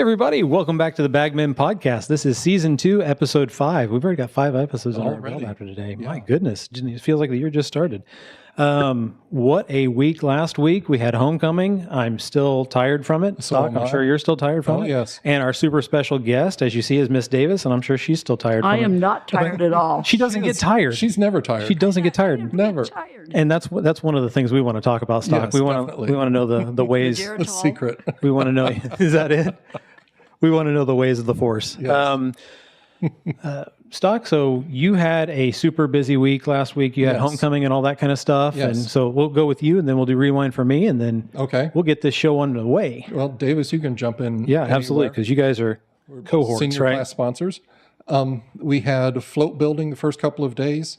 everybody, welcome back to the Bagmen Podcast. This is season 2, episode 5. We've already got 5 episodes on our belt after today. Yeah. My goodness, it feels like the year just started. What a week last week. We had homecoming. I'm still tired from it. Stock, I'm sure you're still tired from it. Yes. And our super special guest, as you see, is Miss Davis, and I'm sure she's still tired from it. I am not tired at all. She doesn't get tired. She's never tired. She doesn't get tired. Never. And that's one of the things we want to talk about, Stock. Yes, we want to know the ways. The secret. We want to know. Is that it? We want to know the ways of the Force. Yes. Stock, so you had a super busy week last week. You had homecoming and all that kind of stuff. Yes. And so we'll go with you, and then we'll do rewind for me, and then we'll get this show on the way. Well, Davis, you can jump in. Yeah, absolutely, because you guys are cohorts, senior class sponsors. We had float building the first couple of days.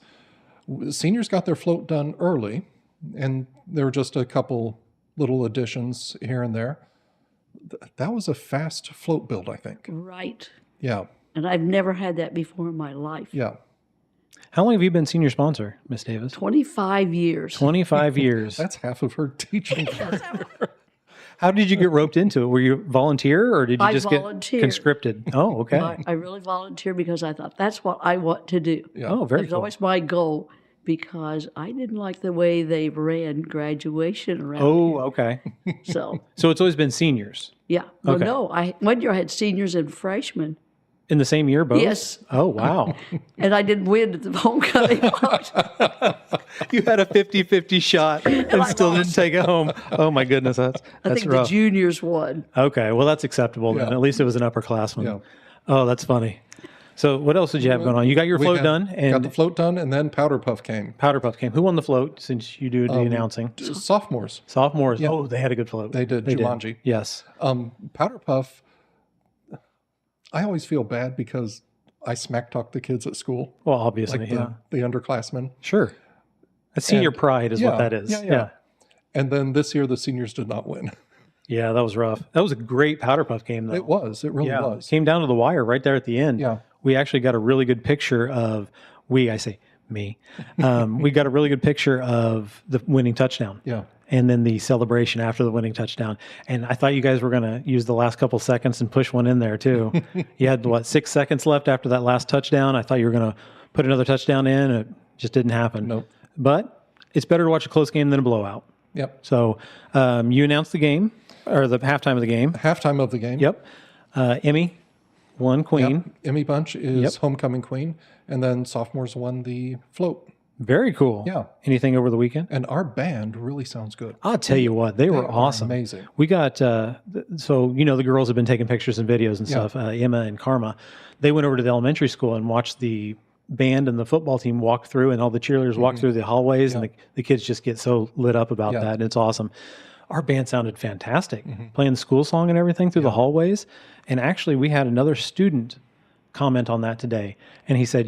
Seniors got their float done early, and there were just a couple little additions here and there. That was a fast float build, I think. Right. Yeah. And I've never had that before in my life. Yeah. How long have you been senior sponsor, Miss Davis? 25 years. 25 years. That's half of her teaching. How did you get roped into it? Were you volunteer or did you just get conscripted? Oh, okay. I really volunteered because I thought that's what I want to do. Yeah. Oh, very That was cool. always my goal because I didn't like the way they ran graduation around Oh, okay. here. So, So it's always been seniors yeah. Well, Okay. no, one year I had seniors and freshmen. in the same year, both? Yes. Oh, wow. And I didn't win at the homecoming. You had a 50-50 shot and still didn't take it home. Oh, my goodness. That's I think rough. the juniors won. Okay, well, that's acceptable then. Yeah. At least it was an upperclassman. Yeah. Oh, that's funny. So what else did you have going on? You got your float done, Got and the float done, and then Powder Puff came. Powder Puff came. Who won the float since you do the announcing? Sophomores. Sophomores. Oh, they had a good float. They did. Jumanji. Yes. Powder Puff, I always feel bad because I smack talk the kids at school, Well, obviously, like yeah. the underclassmen. Sure. That's senior And- pride is what yeah, that is. yeah. And then this year, the seniors did not win. Yeah, that was rough. That was a great Powder Puff game, though. It was. It really Yeah, was. came down to the wire right there at the end. Yeah. We actually got a really good picture of, I say me, we got a really good picture of the winning touchdown. Yeah. And then the celebration after the winning touchdown. And I thought you guys were going to use the last couple seconds and push one in there too. You had, 6 seconds left after that last touchdown. I thought you were going to put another touchdown in. It just didn't happen. Nope. But it's better to watch a close game than a blowout. Yep. So you announced the game, or the halftime of the game. Halftime of the game. Yep. Emmy won queen. Yep. Emmy Bunch is homecoming queen, and then sophomores won the float. Very cool. Yeah. Anything over the weekend? And our band really sounds good. I'll tell you what, they were are awesome. amazing. We got, so, the girls have been taking pictures and videos and stuff, Emma and Karma. They went over to the elementary school and watched the band and the football team walk through, and all the cheerleaders walk through the hallways, and the kids just get so lit up about that, and it's awesome. Our band sounded fantastic, playing the school song and everything through the hallways. And actually, we had another student comment on that today, and he said,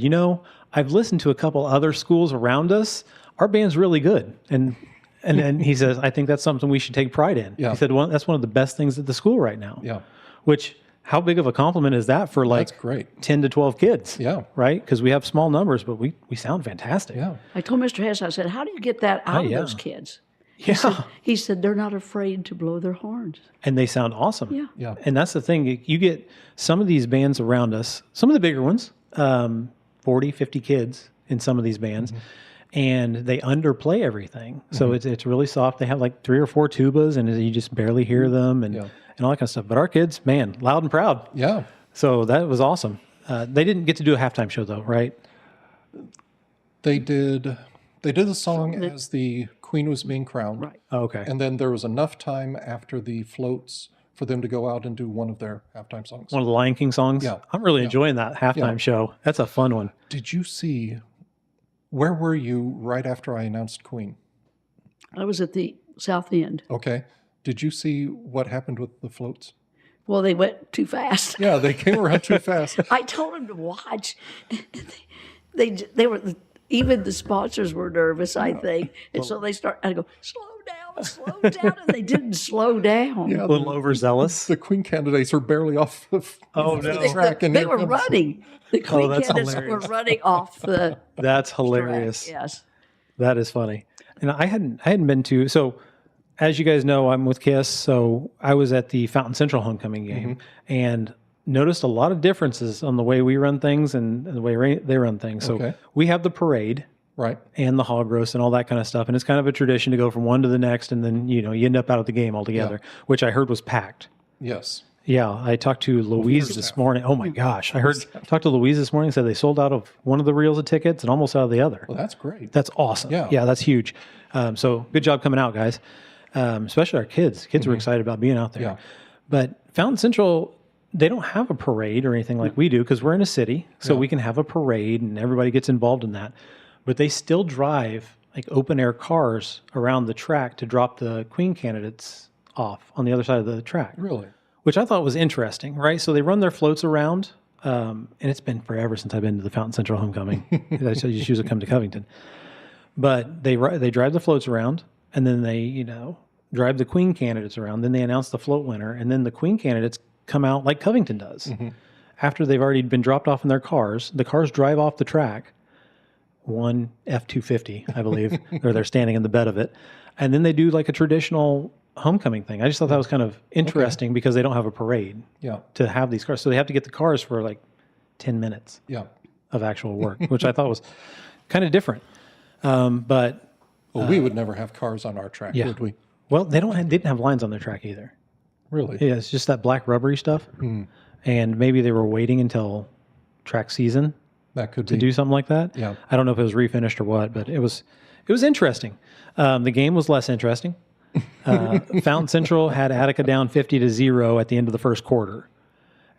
I've listened to a couple other schools around us. Our band's really good. And then he says, I think that's something we should take pride in. Yeah. He said, that's one of the best things at the school right now. Yeah. Which, how big of a compliment is that for That's great. 10 to 12 kids? Yeah. Right? Because we have small numbers, but we sound fantastic. Yeah. I told Mr. Hess, I said, how do you get that out of yeah. those kids? Yeah. He said, they're not afraid to blow their horns. And they sound awesome. Yeah. Yeah. And that's the thing. You get some of these bands around us, some of the bigger ones, 40, 50 kids in some of these bands, and they underplay everything. So it's really soft. They have like 3 or 4 tubas, and you just barely hear them and all that kind of stuff. But our kids, man, loud and proud. Yeah. So that was awesome. They didn't get to do a halftime show, though, right? They did the song as the queen was being crowned. Right. Oh, okay. And then there was enough time after the floats for them to go out and do one of their halftime songs. One of the Lion King songs? Yeah. I'm really enjoying that halftime show. That's a fun one. Did you see, where were you right after I announced Queen? I was at the South End. Okay. Did you see what happened with the floats? Well, they went too fast. Yeah, they came around too fast. I told them to watch. They were, even the sponsors were nervous, I think. And so they I go, slow down. And they didn't slow down. Yeah, A little overzealous. the Queen candidates are barely off the, Oh, the no. track. And They here were comes- running. The Queen that's candidates hilarious. were running off the That's track. hilarious. Yes. That is funny. And I hadn't been to, so as you guys know, I'm with KISS, so I was at the Fountain Central homecoming game and noticed a lot of differences on the way we run things and the way they run things. So we have the parade Right. and the hog roast and all that kind of stuff, and it's kind of a tradition to go from one to the next, and then you end up out of the game altogether, which I heard was packed. Yes. Yeah, I talked to Louise this morning. Oh my gosh, talked to Louise this morning. Said they sold out of one of the reels of tickets and almost out of the other. Well, that's great. That's awesome. Yeah. That's huge. So good job coming out, guys. Especially our kids. Kids were excited about being out there. Yeah. But Fountain Central, they don't have a parade or anything like we do because we're in a city, so we can have a parade and everybody gets involved in that. But they still drive like open air cars around the track to drop the Queen candidates off on the other side of the track. Really? Which I thought was interesting, right? So they run their floats around, and it's been forever since I've been to the Fountain Central homecoming. I just usually come to Covington. But they drive the floats around, and then they, drive the Queen candidates around. Then they announce the float winner, and then the Queen candidates come out like Covington does. After they've already been dropped off in their cars, the cars drive off the track, one F-250, I believe, or they're standing in the bed of it. And then they do like a traditional homecoming thing. I just thought that was kind of interesting because they don't have a parade to have these cars. So they have to get the cars for like 10 minutes of actual work, which I thought was kind of different. But we would never have cars on our track, would we? Well, they didn't have lines on their track either. Really? Yeah, it's just that black rubbery stuff. And maybe they were waiting until track season That could to be. do something like that. Yeah. I don't know if it was refinished or what, but it was interesting. The game was less interesting. Fountain Central had Attica down 50-0 at the end of the first quarter,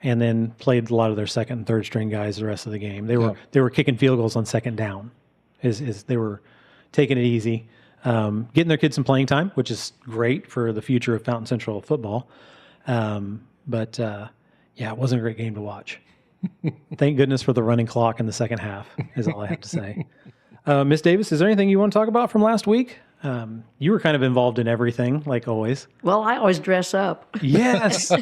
and then played a lot of their second and third string guys the rest of the game. They were kicking field goals on second down. They were taking it easy, getting their kids some playing time, which is great for the future of Fountain Central football. But it wasn't a great game to watch. Thank goodness for the running clock in the second half, is all I have to say. Miss Davis, is there anything you want to talk about from last week? You were kind of involved in everything, like always. Well, I always dress up. Yes.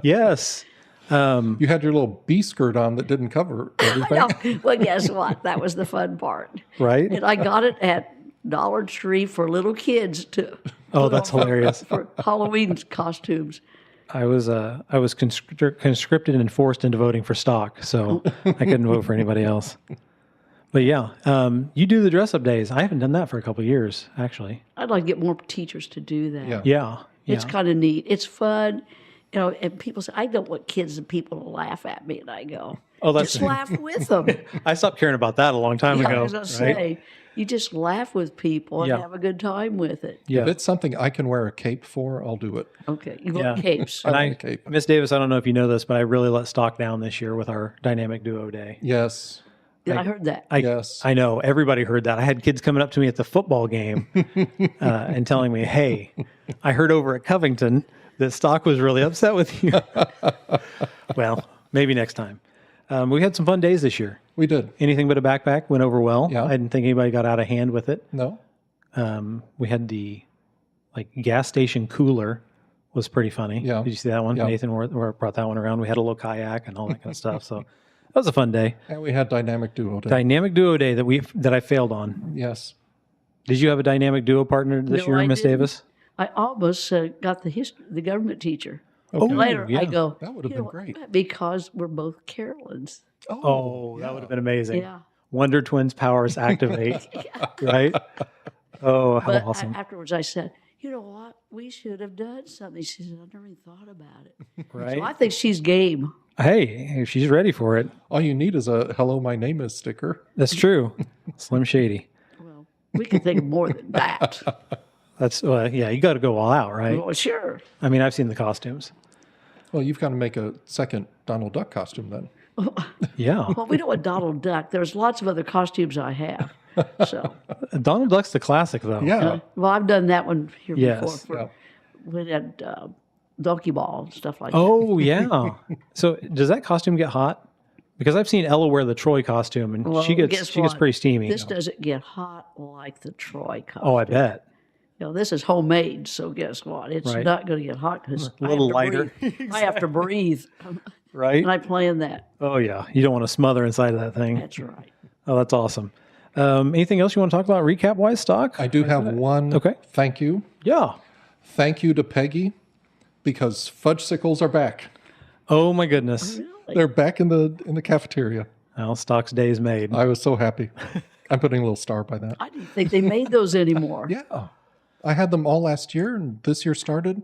Yes. You had your little bee skirt on that didn't cover everything. No, well, guess what? That was the fun part. Right? And I got it at Dollar Tree for little kids to Oh, that's hilarious. for Halloween costumes. I was conscripted and forced into voting for stock, so I couldn't vote for anybody else. But yeah, you do the dress-up days. I haven't done that for a couple of years, actually. I'd like to get more teachers to do that. Yeah. Yeah. It's kind of neat. It's fun. And people say, I don't want kids and people to laugh at me. And I go, Oh, that's just laugh with them. I stopped caring about that a long time Yeah, ago. I was going to right? say, you just laugh with people and Yeah. have a good time with it. Yeah. If it's something I can wear a cape for, I'll do it. Okay, you Yeah. want capes. And I like a cape. Miss Davis, I don't know if you know this, but I really let stock down this year with our dynamic duo day. Yes. Yeah, I heard that. Yes. I know everybody heard that. I had kids coming up to me at the football game and telling me, "Hey, I heard over at Covington that stock was really upset with you." Well, maybe next time. We had some fun days this year. We did. Anything but a backpack went over well. Yeah. I didn't think anybody got out of hand with it. No? We had the gas station cooler was pretty funny. Yeah. Did you see that one? Yeah. Nathan brought that one around. We had a little kayak and all that kind of stuff. So that was a fun day. And we had dynamic duo day. Dynamic duo day that I failed on. Yes. Did you have a dynamic duo partner this No, year, I Miss didn't. Davis? I almost got the government teacher. Oh, Later, yeah. I go, That would have "You been know great." what? Because we're both Carolins. Oh, that would have been amazing. Yeah. Wonder Twins powers activate. Right? Oh, how But awesome. afterwards, I said, you know what? We should have done something. She said, I never even thought about it. Right? So I think she's game. Hey, if she's ready for it, All you need is a hello, my name is sticker. that's true. Slim Shady. Well, we can think of more than that. That's, yeah, you got to go all out, right? Well, sure. I mean, I've seen the costumes. Well, you've got to make a second Donald Duck costume then. Yeah. Well, we know a Donald Duck. There's lots of other costumes I have. So, Donald Duck's the classic, though. Yeah. well, I've done that one here Yes. before. Yeah. We had Donkey Ball and stuff like that. Oh, yeah. So does that costume get hot? Because I've seen Ella wear the Troy costume, and Well, she gets guess pretty what? steamy. This doesn't get hot like the Troy costume. Oh, I bet. You know, this is homemade, so guess what? It's Right. not going to get hot because A little lighter. I have to breathe, Right? and I plan that. Oh, yeah. You don't want to smother inside of that thing. That's right. Oh, that's awesome. Anything else you want to talk about recap-wise, Stock? I do have one Okay. thank you. Yeah. thank you to Peggy because fudgesicles are back. Oh my goodness. They're back in the cafeteria. Well, Stock's day is made. I was so happy. I'm putting a little star by that. I didn't think they made those anymore. Yeah. I had them all last year, and this year started.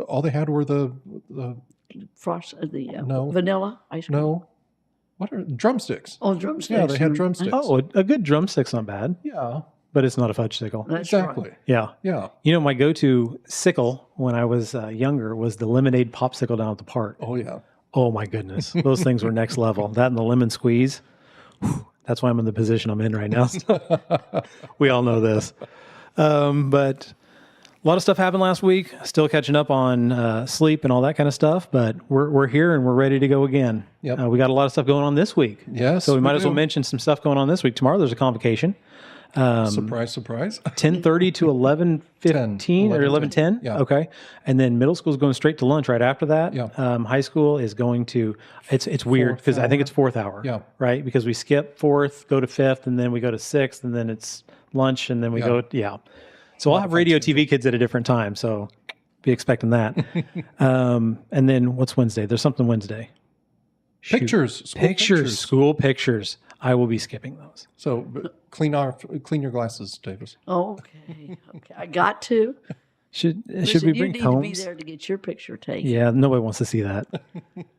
All they had were the No. Vanilla ice cream. no, what are drumsticks? Oh, drumsticks. Yeah, they had drumsticks. Oh, a good drumstick's not bad, Yeah, but it's not a fudge sickle. That's exactly. right. Yeah. Yeah. You know, my go-to sickle when I was younger was the lemonade popsicle down at the park. Oh yeah. Oh my goodness. Those things were next level. That and the lemon squeeze. Whew, that's why I'm in the position I'm in right now. We all know this. But a lot of stuff happened last week. Still catching up on sleep and all that kind of stuff. But we're here and we're ready to go again. Yep. We got a lot of stuff going on this week. Yes, So we we might as well do. mention some stuff going on this week. Tomorrow there's a convocation. Surprise, surprise. 10:30 to 11:15 or 11:10. Yeah. Okay. And then middle school is going straight to lunch right after that. Yeah. High school is going to, it's weird because I think it's fourth hour. Yeah. Right. Because we skip fourth, go to fifth, and then we go to sixth, and then it's lunch, and then we go, yeah. So I'll have radio TV kids at a different time. So be expecting that. And then what's Wednesday? There's something Wednesday. Shoot. Pictures. School Pictures. School pictures. I will be skipping those. So clean your glasses, Davis. Okay. Okay. I got to. Should Listen, we you bring need combs? to be there to get your picture taken. Yeah, nobody wants to see that.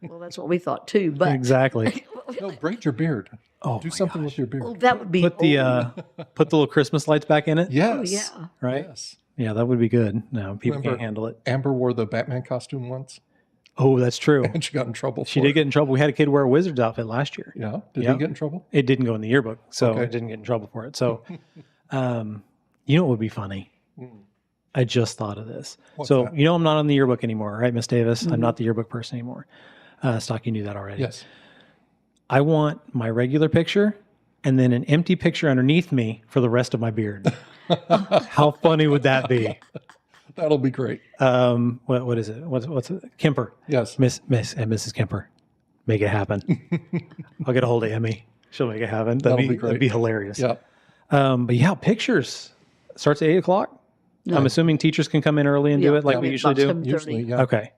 Well, that's what we thought too. But Exactly. No, braid your beard. Oh, Do my something with your beard. well, that would be Put the old. put the little Christmas lights back in it. Yes. yeah. Right. Yes. Yeah, that would be good. No, people Remember- can't handle it. Amber wore the Batman costume once, Oh, that's true. and she got in trouble. She for did it. get in trouble. We had a kid wear a wizard's outfit last year. Yeah. Did Yeah. he get in trouble? It didn't go in the yearbook, so Okay. it didn't get in trouble for it. So, you know what would be funny? I just thought of this. What's so that? you know I'm not on the yearbook anymore, right, Miss Davis? I'm not the yearbook person anymore. Stock, you knew that already. Yes. I want my regular picture and then an empty picture underneath me for the rest of my beard. How funny would that be? That'll be great. What is it? What's it? Kemper. Yes. Miss and Mrs. Kemper. Make it happen. I'll get a hold of Emmy. She'll make it happen. That'll be That'd great. be hilarious. Yeah. But yeah, pictures. Starts at 8:00. I'm assuming teachers can come in early and do Yeah. it like Yeah. we usually About do. 7:30. Usually, yeah. Okay.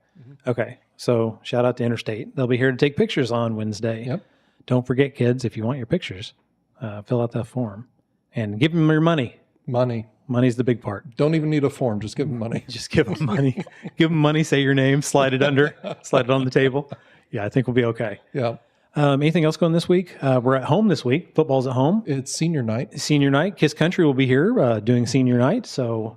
Okay. So shout out to Interstate. They'll be here to take pictures on Wednesday. Yep. Don't forget, kids, if you want your pictures, fill out that form and give them your money. Money. Money's the big part. Don't even need a form. Just give them money. Just give them money. Give them money, say your name, slide it under, slide it on the table. Yeah, I think we'll be okay. Yeah. Anything else going this week? We're at home this week. Football's at home. It's senior night. Senior night. Kiss Country will be here doing senior night. So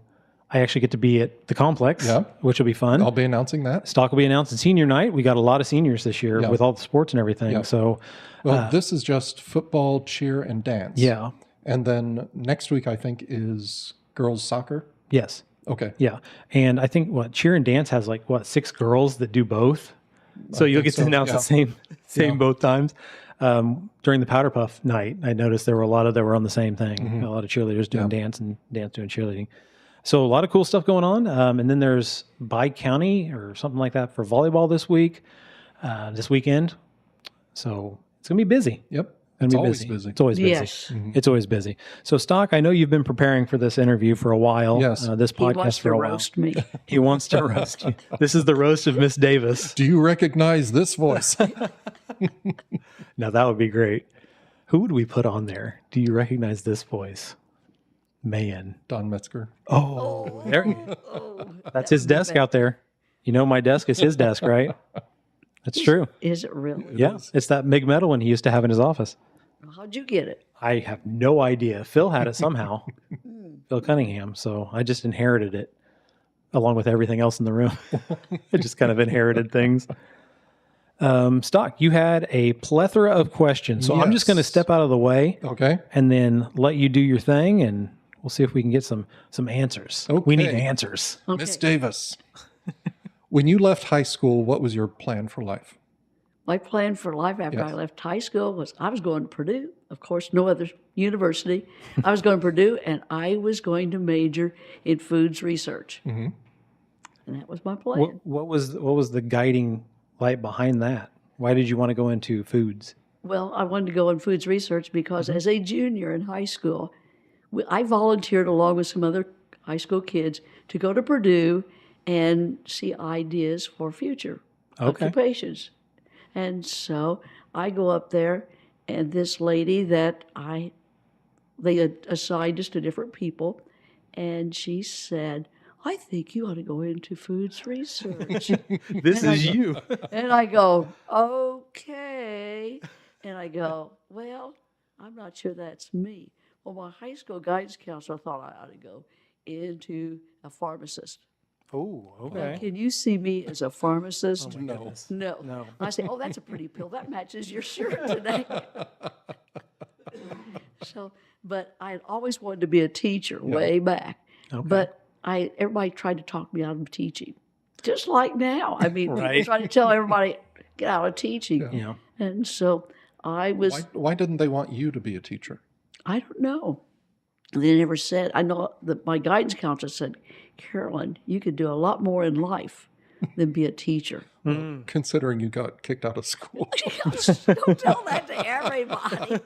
I actually get to be at the complex, Yeah. which will be fun. I'll be announcing that. Stock will be announcing senior night. We got a lot of seniors this year Yeah. with all the sports and everything. Yeah. So Well, this is just football, cheer, and dance. yeah. And then next week, I think, is girls soccer. Yes. Okay. Yeah. And I think cheer and dance has 6 girls that do both. So you'll think get to so, announce yeah. the same Yeah. both times. During the Powder Puff night, I noticed there were a lot that were on the same thing. Mm-hmm. A lot of cheerleaders doing dance and dance doing cheerleading. So a lot of cool stuff going on. And then there's Bi-County or something like that for volleyball this weekend. So it's going to be busy. Yep. It's always busy. It's always busy. Yes. It's always busy. So, Stock, I know you've been preparing for this interview for a while. Yes. This He podcast wants for to a while. roast me. He wants to roast you. This is the roast of Miss Davis. Do you recognize this voice? Now that would be great. Who would we put on there? Do you recognize this voice? Man. Don Metzger. Oh, there. That's his desk out there. You know, my desk is his desk, right? That's true. Is it really? Yeah, it's that big metal one he used to have in his office. How'd you get it? I have no idea. Phil had it somehow. Phil Cunningham. So I just inherited it along with everything else in the room. I just kind of inherited things. Stock, you had a plethora of questions. So I'm just going to Yes. step out of the way Okay. and then let you do your thing, and we'll see if we can get some answers. We need Okay. answers. Okay. Miss Davis. When you left high school, what was your plan for life? My plan for life after Yes. I left high school was I was going to Purdue. Of course, no other university. I was going to Purdue, and I was going to major in foods research. And that was my plan. What was the guiding light behind that? Why did you want to go into foods? Well, I wanted to go in foods research because as a junior in high school, I volunteered along with some other high school kids to go to Purdue and see ideas for future occupations. And so I go up there, and this lady that they had assigned us to different people, and she said, I think you ought to go into foods research. This is you. And I go, okay. And I go, well, I'm not sure that's me. Well, my high school guidance counselor thought I ought to go into a pharmacist. Oh, Now, okay. can you see me as a pharmacist? No. No. I say, oh, that's a pretty pill. That matches your shirt today. So, but I had always wanted to be a teacher way back. Okay. But everybody tried to talk me out of teaching, just like now. I mean, people Right. try to tell everybody, get out of teaching. Yeah. And so I was, Why didn't they want you to be a teacher? I don't know. They never said, I know that my guidance counselor said, Carolyn, you could do a lot more in life than be a teacher. Considering you got kicked out of school. Don't tell that to everybody.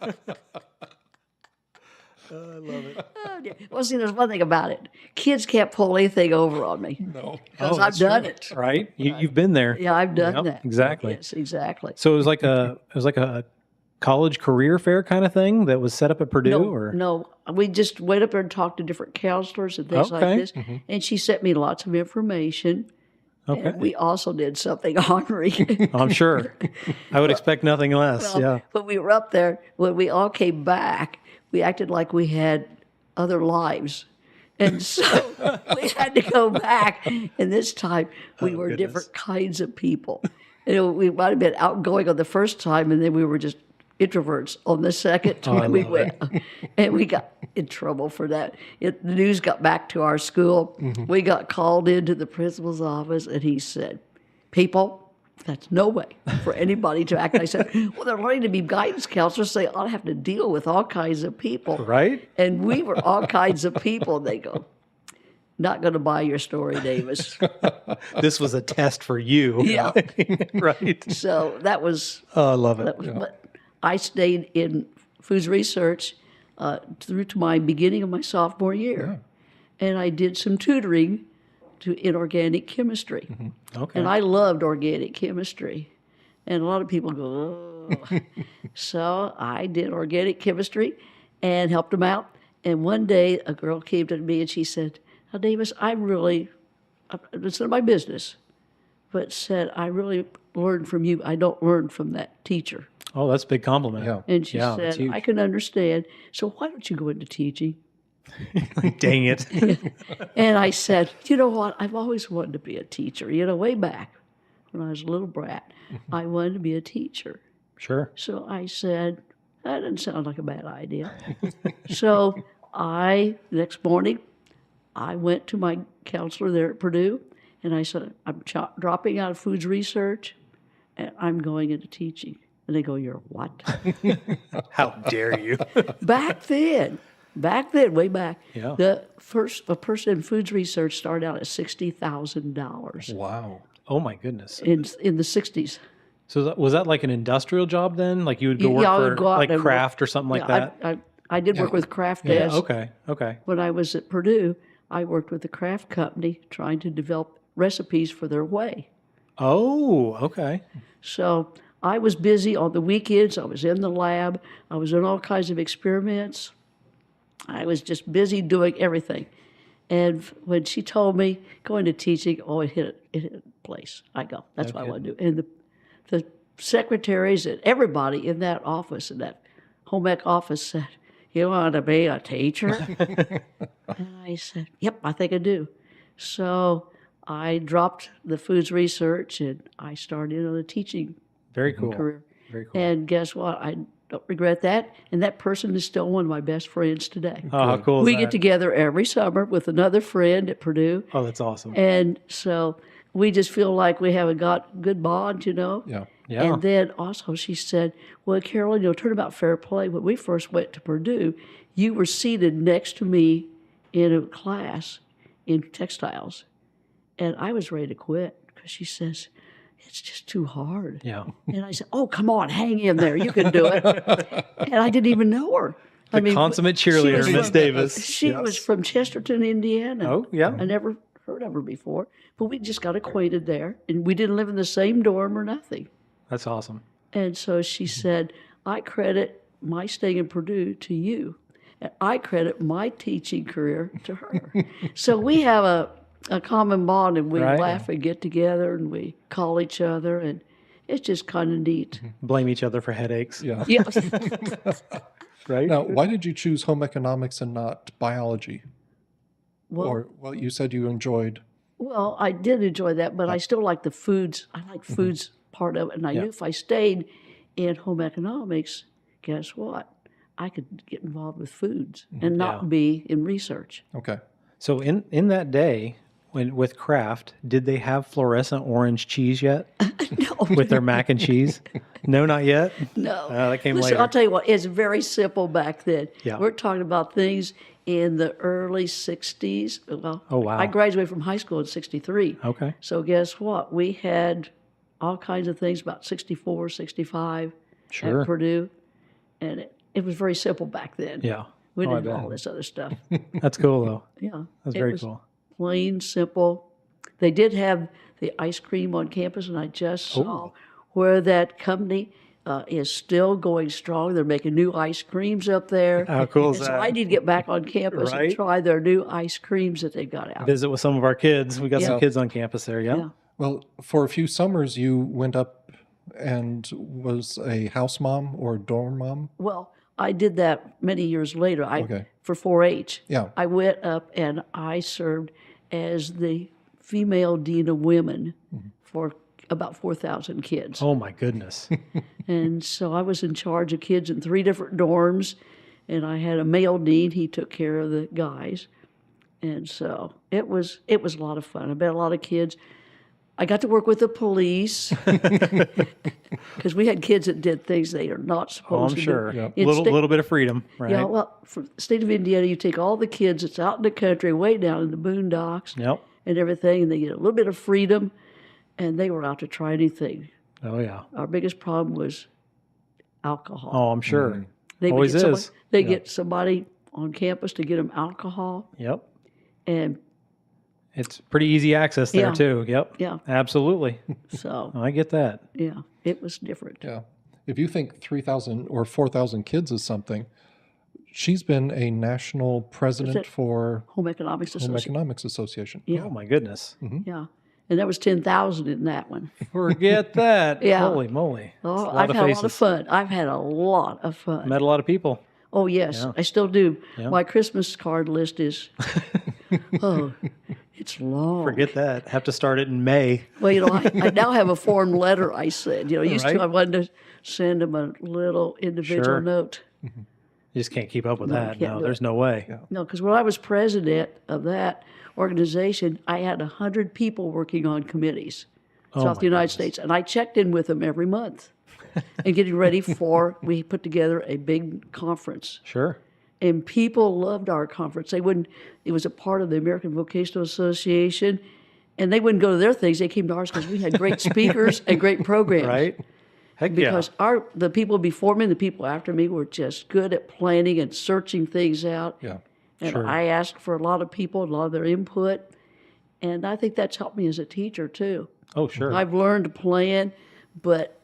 I love it. Oh, dear. Well, see, there's one thing about it. Kids can't pull anything over on me No. because I've done it. Right? You've been there. Yeah, I've done Yep, that. exactly. Yes, exactly. So it was like a college career fair kind of thing that was set up at Purdue, No, or no, we just went up there and talked to different counselors and things like Okay. this. And she sent me lots of information. okay. And we also did something ornery. I'm sure. I would expect nothing less. Yeah. When we were up there, when we all came back, we acted like we had other lives. And so we had to go back. And this time we were goodness. different kinds of people. We might have been outgoing on the first time, and then we were just introverts on the second time we went. And we got in trouble for that. The news got back to our school. We got called into the principal's office, and he said, people, that's no way for anybody to act. I said, well, they're learning to be guidance counselors, so they ought to have to deal with all kinds of people. Right? And we were all kinds of people. And they go, not going to buy your story, Davis. This was a test for you. Yeah. Right. So that was, Oh, I love it. but I stayed in foods research through to my beginning of my sophomore year. And I did some tutoring in organic chemistry. Okay. And I loved organic chemistry. And a lot of people go, oh. So I did organic chemistry and helped them out. And one day a girl came to me and she said, now, Davis, it's not my business, but said, I really learned from you. I don't learn from that teacher. Oh, that's a big compliment. Yeah. And she Yeah, that's said, I huge. can understand. So why don't you go into teaching? Dang it. And I said, you know what? I've always wanted to be a teacher. Way back when I was a little brat, I wanted to be a teacher. Sure. So I said, that doesn't sound like a bad idea. So next morning, I went to my counselor there at Purdue, and I said, I'm dropping out of foods research, and I'm going into teaching. And they go, you're what? How dare you? Back then, way back, Yeah. a person in foods research started out at $60,000 Wow. Oh my goodness. in the 60s. So was that like an industrial job then? Like you would go work Yeah, I would for go out like and work. craft or something like Yeah, that? I did work with Kraft Yeah. Desk. Okay. Okay. When I was at Purdue, I worked with the Kraft company trying to develop recipes for their whey. Oh, okay. So I was busy on the weekends. I was in the lab. I was in all kinds of experiments. I was just busy doing everything. And when she told me going to teaching, it hit place. I go, that's what I want to do. And the secretaries and everybody in that office, in that home ec office said, you want to be a teacher? And I said, yep, I think I do. So I dropped the foods research and I started on a teaching Very cool. career. Very cool. And guess what? I don't regret that. And that person is still one of my best friends today. Oh, how cool is We that? get together every summer with another friend at Purdue. Oh, that's awesome. And so we just feel like we have a good bond, Yeah. Yeah. And then also she said, well, Carolyn, turnabout fair play, when we first went to Purdue, you were seated next to me in a class in textiles. And I was ready to quit because she says, it's just too hard. Yeah. And I said, oh, come on, hang in there. You can do it. And I didn't even know her. The consummate cheerleader, Miss Davis. She was from Chesterton, Indiana. Oh, yeah. I never heard of her before, but we just got acquainted there, and we didn't live in the same dorm or nothing. That's awesome. And so she said, I credit my staying in Purdue to you. And I credit my teaching career to her. So we have a common bond, and we Right. laugh and get together, and we call each other, and it's just kind of neat. Blame each other for headaches. Yeah. Yeah. Right? Now, why did you choose home economics and not biology? Well, Or, well, you said you enjoyed. well, I did enjoy that, but I still like the foods. I like foods part of it, and I knew if I stayed in home economics, guess what? I could get involved with foods and not be in research. Okay. So in that day, when with Kraft, did they have fluorescent orange cheese yet No, with their mac and cheese? No, not yet. no. That came Listen, later. I'll tell you what, it's very simple back then. Yeah. We're talking about things in the early 60s. Well, Oh, wow. I graduated from high school in 63. Okay. So guess what? We had all kinds of things about 64, 65 Sure. at Purdue. And it was very simple back then. Yeah. We Oh, I didn't do bet. all this other stuff. That's cool though. Yeah. That's it very was cool. Plain, simple. They did have the ice cream on campus, and I just saw where that company is still going strong. They're making new ice creams up there. How cool is And so that? I need to get back on campus Right? and try their new ice creams that they've got out. Visit with some of our kids. We got some Yeah. kids on campus there. Yeah. Yeah. Well, for a few summers, you went up and was a house mom or dorm mom. Well, I did that many years later. Okay. For 4-H. Yeah. I went up and I served as the female dean of women for about 4,000 kids. Oh my goodness. And so I was in charge of kids in 3 different dorms, and I had a male dean. He took care of the guys. And so it was a lot of fun. I met a lot of kids. I got to work with the police because we had kids that did things they are not Oh, supposed I'm to sure. do. A little bit of freedom, right? Yeah, well, from the state of Indiana, you take all the kids that's out in the country, way down in the boondocks Yep. and everything, and they get a little bit of freedom, and they were out to try anything. Oh yeah. Our biggest problem was alcohol. Oh, I'm sure. They would Always get somebody, is. they get somebody on campus to get them alcohol, Yep. and It's pretty easy access there Yeah. too. Yep. yeah, Absolutely. so I get that. yeah, it was different. Yeah. If you think 3,000 or 4,000 kids is something, she's been a national president it? for Home Economics Home Association. Economics Association. Yeah. Oh my goodness. Yeah, and that was 10,000 in that one. Forget that. Yeah. Holy moly. Oh, That's a lot I've of had faces. a lot of fun. I've had a lot of fun. Met a lot of people. Oh yes, I still do. Yeah. My Christmas card list is it's long. Forget that. Have to start it in May. Well, I now have a form letter I send. Used Right. to I wanted to send them a little individual Sure. note. You just can't keep up with that. can't No, do there's no way. No, because when I was president of that organization, I had 100 people working on committees throughout my the United States, and I checked in with them every month and getting ready for. We put together a big conference. Sure. And people loved our conference. They wouldn't. It was a part of the American Vocational Association, and they wouldn't go to their things. They came to ours because we had great speakers and great programs. Right? Heck Because the people before me and the people after me were just good at planning and searching things out. Yeah. And Sure. I asked for a lot of people, a lot of their input, and I think that's helped me as a teacher too. yeah. Oh, sure. I've learned to plan, but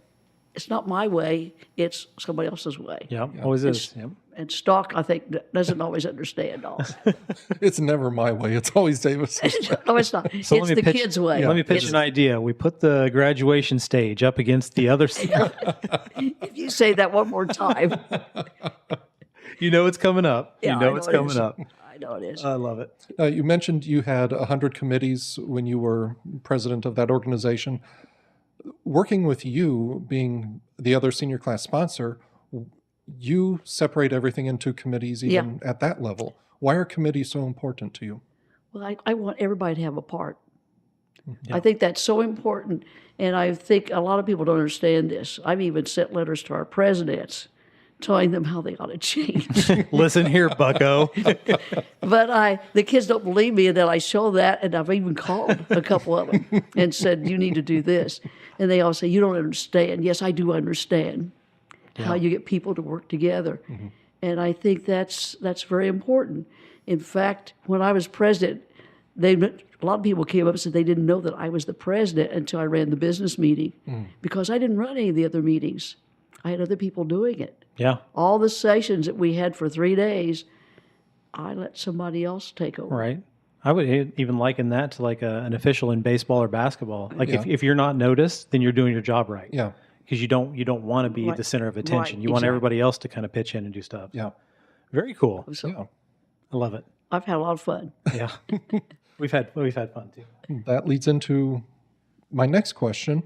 it's not my way; it's somebody else's way. Yeah. Always is. Yep. And Stock, I think, doesn't always understand all. It's never my way. It's always Davis's way. No, it's not. So It's the kids' way. Let me pitch an idea. We put the graduation stage up against the other side. If you say that one more time, You know it's coming up. Yeah, You I know know it's it coming is. up. I know it is. I love it. You mentioned you had 100 committees when you were president of that organization. Working with you, being the other senior class sponsor, you separate everything into committees even at that level. Why are committees so important to you? Well, I want everybody to have a part. I think that's so important, and I think a lot of people don't understand this. I've even sent letters to our presidents telling them how they ought to change. Listen here, bucko. But the kids don't believe me, and then I show that, and I've even called a couple of them and said, "You need to do this," and they all say, "You don't understand." Yes, I do understand how you get people to work together, And I think that's very important. In fact, when I was president, a lot of people came up and said they didn't know that I was the president until I ran the business meeting because I didn't run any of the other meetings. I had other people doing it. Yeah. All the sessions that we had for 3 days, I let somebody else take over. Right. I would even liken that to like an official in baseball or basketball. Like Yeah. if you're not noticed, then you're doing your job right. Yeah. Because you don't want to be Right. the center of attention. Right, You want exactly. everybody else to kind of pitch in and do stuff. Yeah. Very cool. So Yeah. I love it. I've had a lot of fun. Yeah. we've had fun too. That leads into my next question.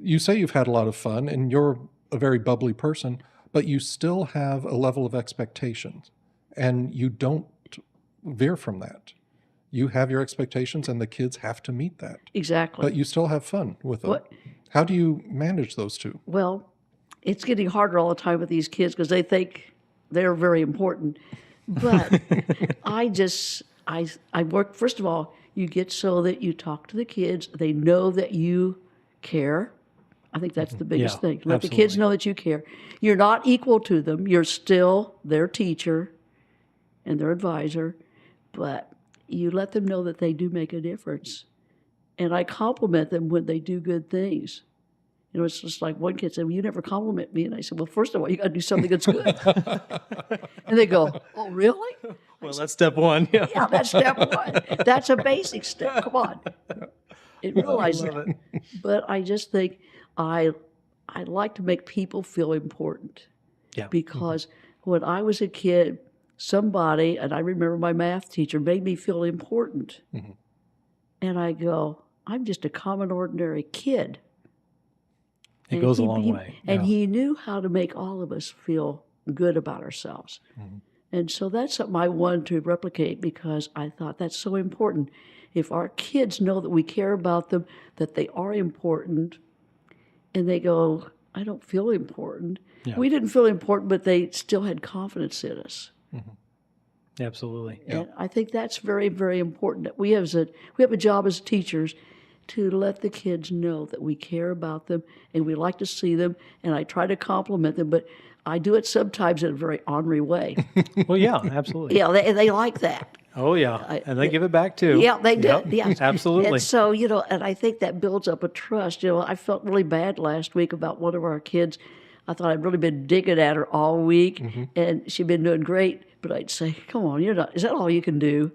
You say you've had a lot of fun and you're a very bubbly person, but you still have a level of expectations and you don't veer from that. You have your expectations and the kids have to meet that, Exactly. but you still have fun with them. What- How do you manage those two? Well, it's getting harder all the time with these kids because they think they're very important. But I work, first of all, you get so that you talk to the kids, they know that you care. I think that's the biggest Yeah, thing. Let the kids absolutely. know that you care. You're not equal to them. You're still their teacher and their advisor, but you let them know that they do make a difference. And I compliment them when they do good things. You know, it's just like one kid said, "Well, you never compliment me." And I said, "Well, first of all, you got to do something that's good." And they go, "Oh, really?" Well, that's step one. Yeah. Yeah, that's step one. That's a basic step. Come on. And realize love that. But I just think I like to make people feel important. Yeah. Because when I was a kid, somebody, and I remember my math teacher, made me feel important. And I go, I'm just a common, ordinary kid. It And goes a he- long he- way. And Yeah. he knew how to make all of us feel good about ourselves. And so that's something I wanted to replicate because I thought that's so important. If our kids know that we care about them, that they are important, and they go, I don't feel important. Yeah. We didn't feel important, but they still had confidence in us. Absolutely. And I think that's very, very important. That we have a job as teachers to let the kids know that we care about them and we like to see them. And I try to compliment them, but I do it sometimes in a very ornery way. Well, yeah, absolutely. Yeah, they like that. Oh, yeah. And they give it back too. Yeah, they do. Yep, Yeah, absolutely. And so, and I think that builds up a trust. I felt really bad last week about one of our kids. I thought I'd really been digging at her all week, and she'd been doing great. But I'd say, "Come on, is that all you can do?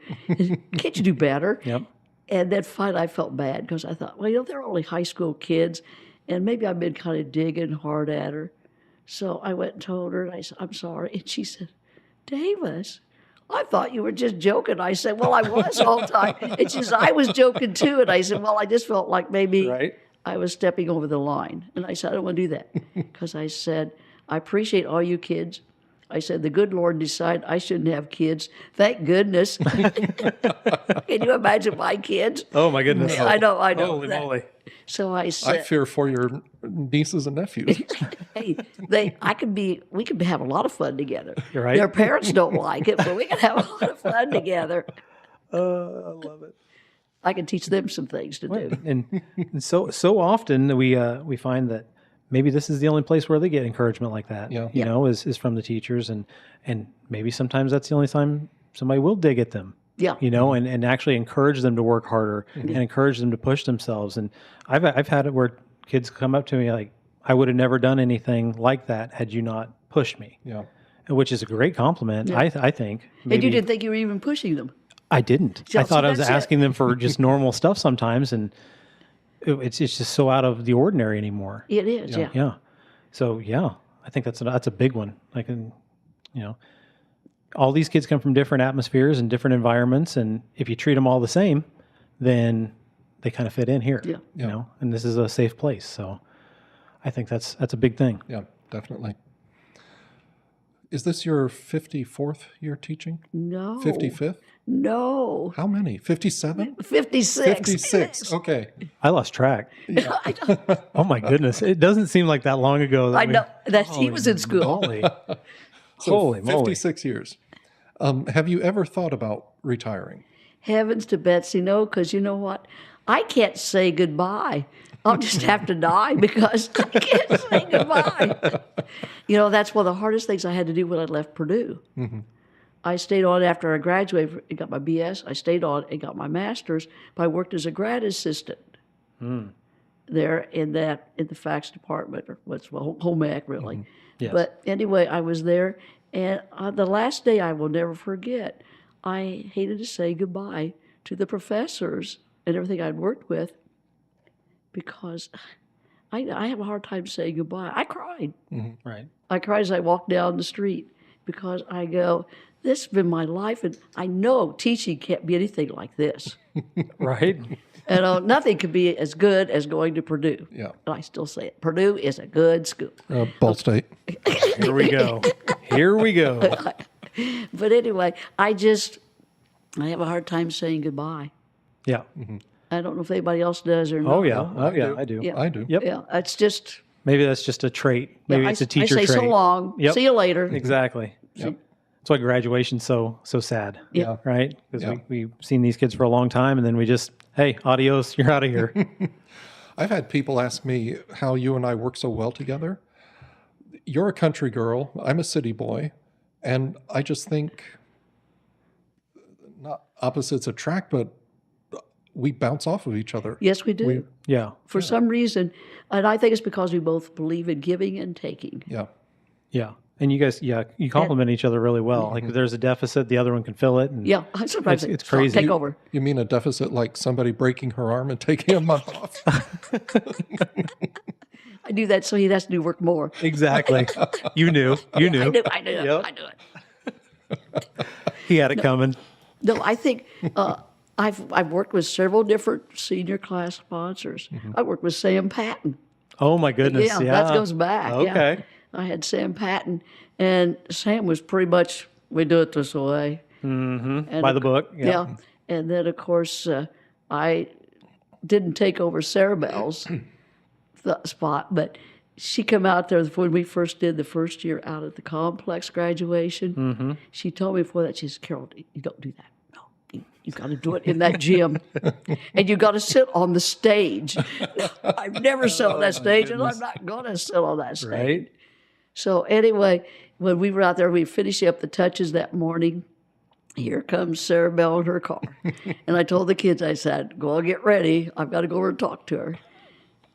Can't you do better?" Yep. And then finally, I felt bad because I thought, well, they're only high school kids, and maybe I've been kind of digging hard at her. So I went and told her, and I said, "I'm sorry." And she said, "Davis, I thought you were just joking." I said, "Well, I was all the time." And she said, "I was joking too." And I said, "Well, I just felt like maybe Right. I was stepping over the line." And I said, "I don't want to do that." Because I said, "I appreciate all you kids." I said, "The good Lord decided I shouldn't have kids. Thank goodness." Can you imagine my kids? Oh, my goodness. I know. Holy That- moly. So I I said, fear for your nieces and nephews. "Hey, we could have a lot of fun together. You're right. Their parents don't like it, but we can have a lot of fun together. I love it. I can teach them some things to do." And so often we find that maybe this is the only place where they get encouragement like that. Yeah. You know, is from the teachers, and maybe sometimes that's the only time somebody will dig at them. Yeah. You know, and actually encourage them to work harder and encourage them to push themselves. And I've had it where kids come up to me like, "I would have never done anything like that had you not pushed me," Yeah. which is a great compliment. I think. And Maybe you didn't think you were even pushing them. I didn't. Yeah, I thought so I was that's it. asking them for just normal stuff sometimes, and it's just so out of the ordinary anymore. It is, yeah. Yeah. So yeah, I think that's a big one. Like, all these kids come from different atmospheres and different environments, and if you treat them all the same, then they kind of fit in here. Yeah. You know, and this is a safe place. So I think that's a big thing. Yeah, definitely. Is this your 54th year teaching? No. 55th? No. How many? 57? 56. 56. Okay. I lost track. Oh my goodness! It doesn't seem like that long ago. That I know. He was in school. Holy, So holy moly! 56 years. Have you ever thought about retiring? Heavens to Betsy, no, because you know what? I can't say goodbye. I'll just have to die because I can't say goodbye. That's one of the hardest things I had to do when I left Purdue. I stayed on after I graduated and got my BS. I stayed on and got my master's, but I worked as a grad assistant there in the fax department, or what's home ec really. Yes. But anyway, I was there, and the last day I will never forget. I hated to say goodbye to the professors and everything I'd worked with because I have a hard time saying goodbye. I cried. Right. I cried as I walked down the street because I go, this has been my life, and I know teaching can't be anything like this. Right. And nothing could be as good as going to Purdue. Yeah. And I still say it. Purdue is a good school. Ball State. Here we go. Here we go. But anyway, I have a hard time saying goodbye. Yeah. I don't know if anybody else does or not. Oh yeah. Oh yeah. I do. Yeah. I do. Yep. Yeah, it's just. Maybe that's just a trait. Maybe it's a teacher I say trait. so long. Yep. See you later. Exactly. Yep. That's why graduation's so sad. Yeah. Right? Because Yeah. we've seen these kids for a long time, and then we just, hey, adios, you're out of here. I've had people ask me how you and I work so well together. You're a country girl. I'm a city boy. And I just think not opposites attract, but we bounce off of each other. Yes, we do. Yeah. For some reason, and I think it's because we both believe in giving and taking. Yeah. Yeah. And you guys, you complement each other really well. Like if there's a deficit, the other one can fill it. And Yeah, sometimes It's "Stop, crazy. Take over. You mean a deficit like somebody breaking her arm and taking a month off? I do that so he has to do work more. Exactly. You knew. You knew. I knew it. Yep. I knew it. He had it coming. No, I think I've worked with several different senior class sponsors. I worked with Sam Patton. Oh my goodness. Yeah, Yeah. that goes back. Okay. Yeah. I had Sam Patton, and Sam was pretty much, we do it this way. Mm-hmm. By the book. Yeah. And then, of course, I didn't take over Sarah Bell's spot, but she come out there when we first did the first year out at the complex graduation. She told me before that, she says, Carol, you don't do that. No, you got to do it in that gym. And you got to sit on the stage. I've never sat on that stage, and I'm not going to sit on that stage. Right. So anyway, when we were out there, we finished up the touches that morning. Here comes Sarah Bell in her car. And I told the kids, I said, go and get ready. I've got to go over and talk to her.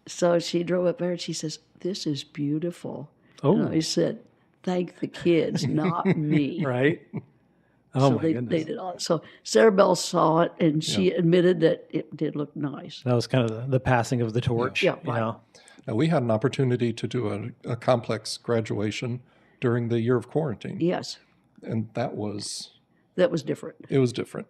So she drove up there and she says, this is beautiful. Oh. And I said, thank the kids, not me. Right. Oh So my they goodness. did all. So Sarah Bell saw it and she admitted that it did look nice. That was kind of the passing of the torch. Yeah, You right. know? Now, we had an opportunity to do a complex graduation during the year of quarantine. Yes, And that was, that was different. it was different.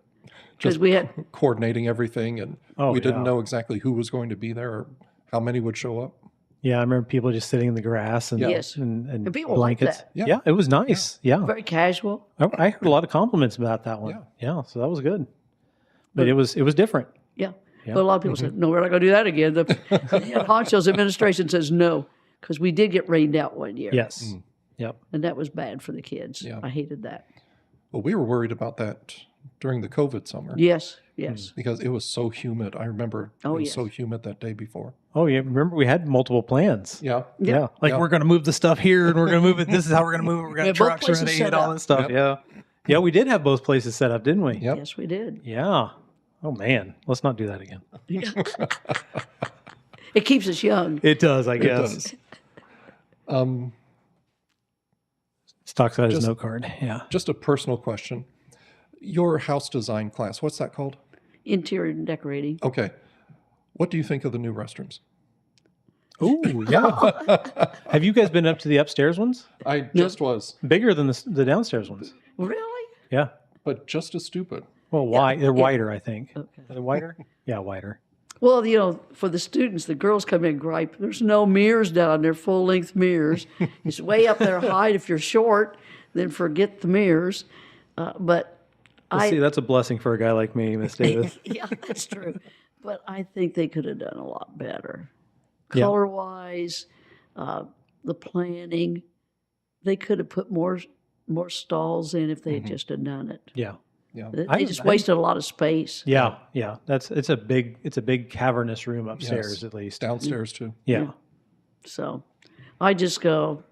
Because we had, Coordinating everything, and Oh, we didn't yeah. know exactly who was going to be there or how many would show up. Yeah, I remember people just sitting in the grass and Yes. and And people like blankets. that. Yeah. Yeah, it was nice. Yeah. very casual. I heard a lot of compliments about that one. Yeah, so that was good. But it was different. Yeah. But a lot of people said, no, we're not going to do that again. The head honcho's administration says no, because we did get rained out one year. Yes. Yep. And that was bad for the kids. Yeah. I hated that. Well, we were worried about that during the COVID summer Yes, yes. because it was so humid. I remember Oh, it was yes. so humid that day before. Oh, yeah. Remember we had multiple plans. Yeah. Yeah. Like Yeah. we're going to move the stuff here and we're going to move it. This is how we're going to move it. We're going Yeah, to both trucks places ready set and all up. this stuff. Yep. Yeah. Yeah, we did have both places set up, didn't we? Yep. Yes, we did. Yeah. Oh, man. Let's not do that again. It keeps us young. It does, I It guess. does. Um, It's talks about his Just- note card. Yeah. just a personal question. Your house design class, what's that called? Interior and decorating. Okay. What do you think of the new restrooms? Oh, yeah. Have you guys been up to the upstairs ones? I just was, Bigger than the downstairs ones. Really? Yeah. but just as stupid. Well, wide. They're wider, I think. Okay. Are they wider? Yeah, wider. Well, for the students, the girls come in and gripe. There's no mirrors down there, full length mirrors. It's way up there high. If you're short, then forget the mirrors. But Well, see, that's a blessing for a guy like me, Miss Davis. yeah, that's true. But I think they could have done a lot better. Yeah. Color wise, the planning, they could have put more stalls in if they had just had done it. Yeah. Yeah. They just wasted a lot of space. Yeah, yeah. It's a big cavernous room upstairs Yes. at least. Downstairs too. Yeah. So I just go,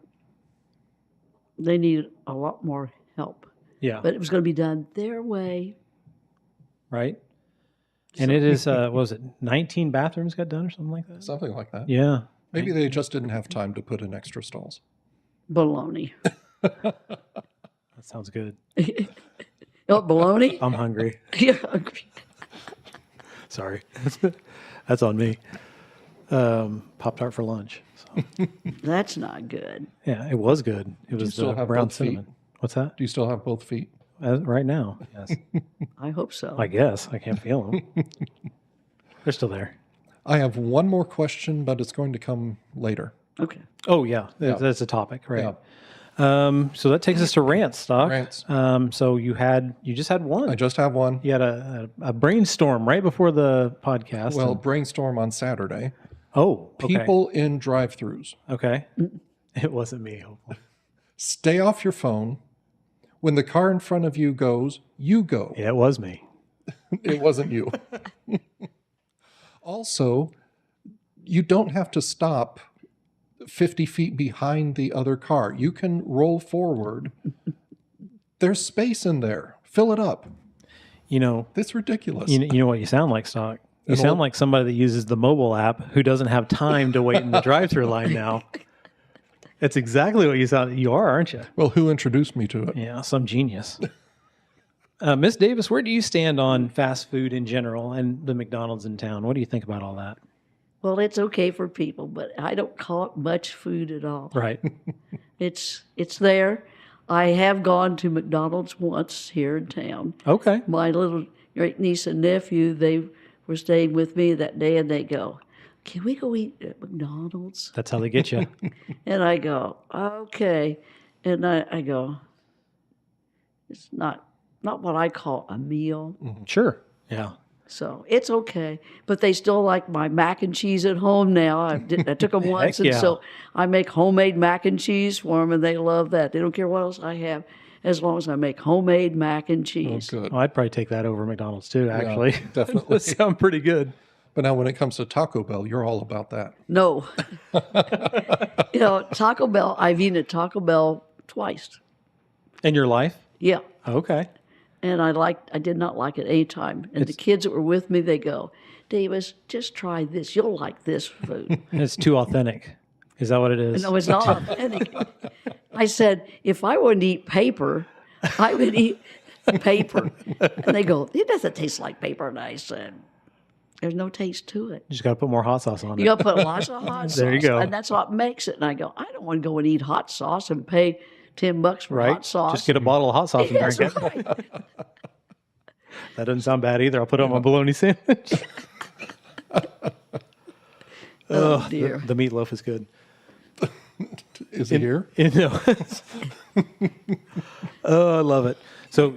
they need a lot more help. Yeah. But it was going to be done their way. Right. And it is what was it 19 bathrooms got done or something like that? Something like that. Yeah. Maybe they just didn't have time to put in extra stalls. Baloney. That sounds good. Oh, baloney? I'm hungry. Yeah. Sorry. That's on me. Pop-Tart for lunch. So, That's not good. yeah, it was good. It was still the have brown both feet? cinnamon. What's that? Do you still have both feet? Right now, yes. I hope so. I guess. I can't feel them. They're still there. I have one more question, but it's going to come later. Okay. Oh, yeah. That's a topic, right? Yeah. So that takes us to rants, Doc. Rants. So you just had one. I just have one. You had a brainstorm right before the podcast. Well, brainstorm on Saturday. oh, okay. People in drive-throughs. Okay. It wasn't me, hopefully. Stay off your phone. When the car in front of you goes, you go. Yeah, it was me. It wasn't you. Also, you don't have to stop 50 feet behind the other car. You can roll forward. There's space in there. Fill it up. You know, That's ridiculous. you know what you sound like, Stock? You An sound old- like somebody that uses the mobile app who doesn't have time to wait in the drive-through line now. That's exactly what you sound. You are, aren't you? Well, who introduced me to it? Yeah, some genius. Miss Davis, where do you stand on fast food in general and the McDonald's in town? What do you think about all that? Well, it's okay for people, but I don't call it much food at all. Right. It's there. I have gone to McDonald's once here in town. Okay. My little great niece and nephew, they were staying with me that day, and they go, "Can we go eat at McDonald's?" That's how they get you. And I go, "Okay." And I go, "It's not what I call a meal." Sure. Yeah. So it's okay, but they still like my mac and cheese at home now. I took them once, and yeah. so I make homemade mac and cheese for them, and they love that. They don't care what else I have, as long as I make homemade mac and Oh, cheese. good. I'd probably take that over McDonald's too, actually. definitely. That sound pretty good. But now when it comes to Taco Bell, you're all about that. No, Taco Bell. I've eaten at Taco Bell twice. In your life? Yeah, Okay. and I did not like it any time. And the kids that were with me, they go, "Davis, just try this. You'll like this food." It's too authentic. Is that what it is? No, it's not authentic. I said, if I wouldn't eat paper, I would eat paper. And they go, "It doesn't taste like paper." And I said, "There's no taste to it. You just got to put more hot sauce on You it. got to put lots of hot sauce. There you go. And that's what makes it." And I go, "I don't want to go and eat hot sauce and pay $10 for Right? hot sauce." Just get a bottle of hot sauce and Yes, drink it. right. That doesn't sound bad either. I'll put it on my bologna sandwich. Oh, dear. The meatloaf is good. Is it here? No. Oh, I love it. So,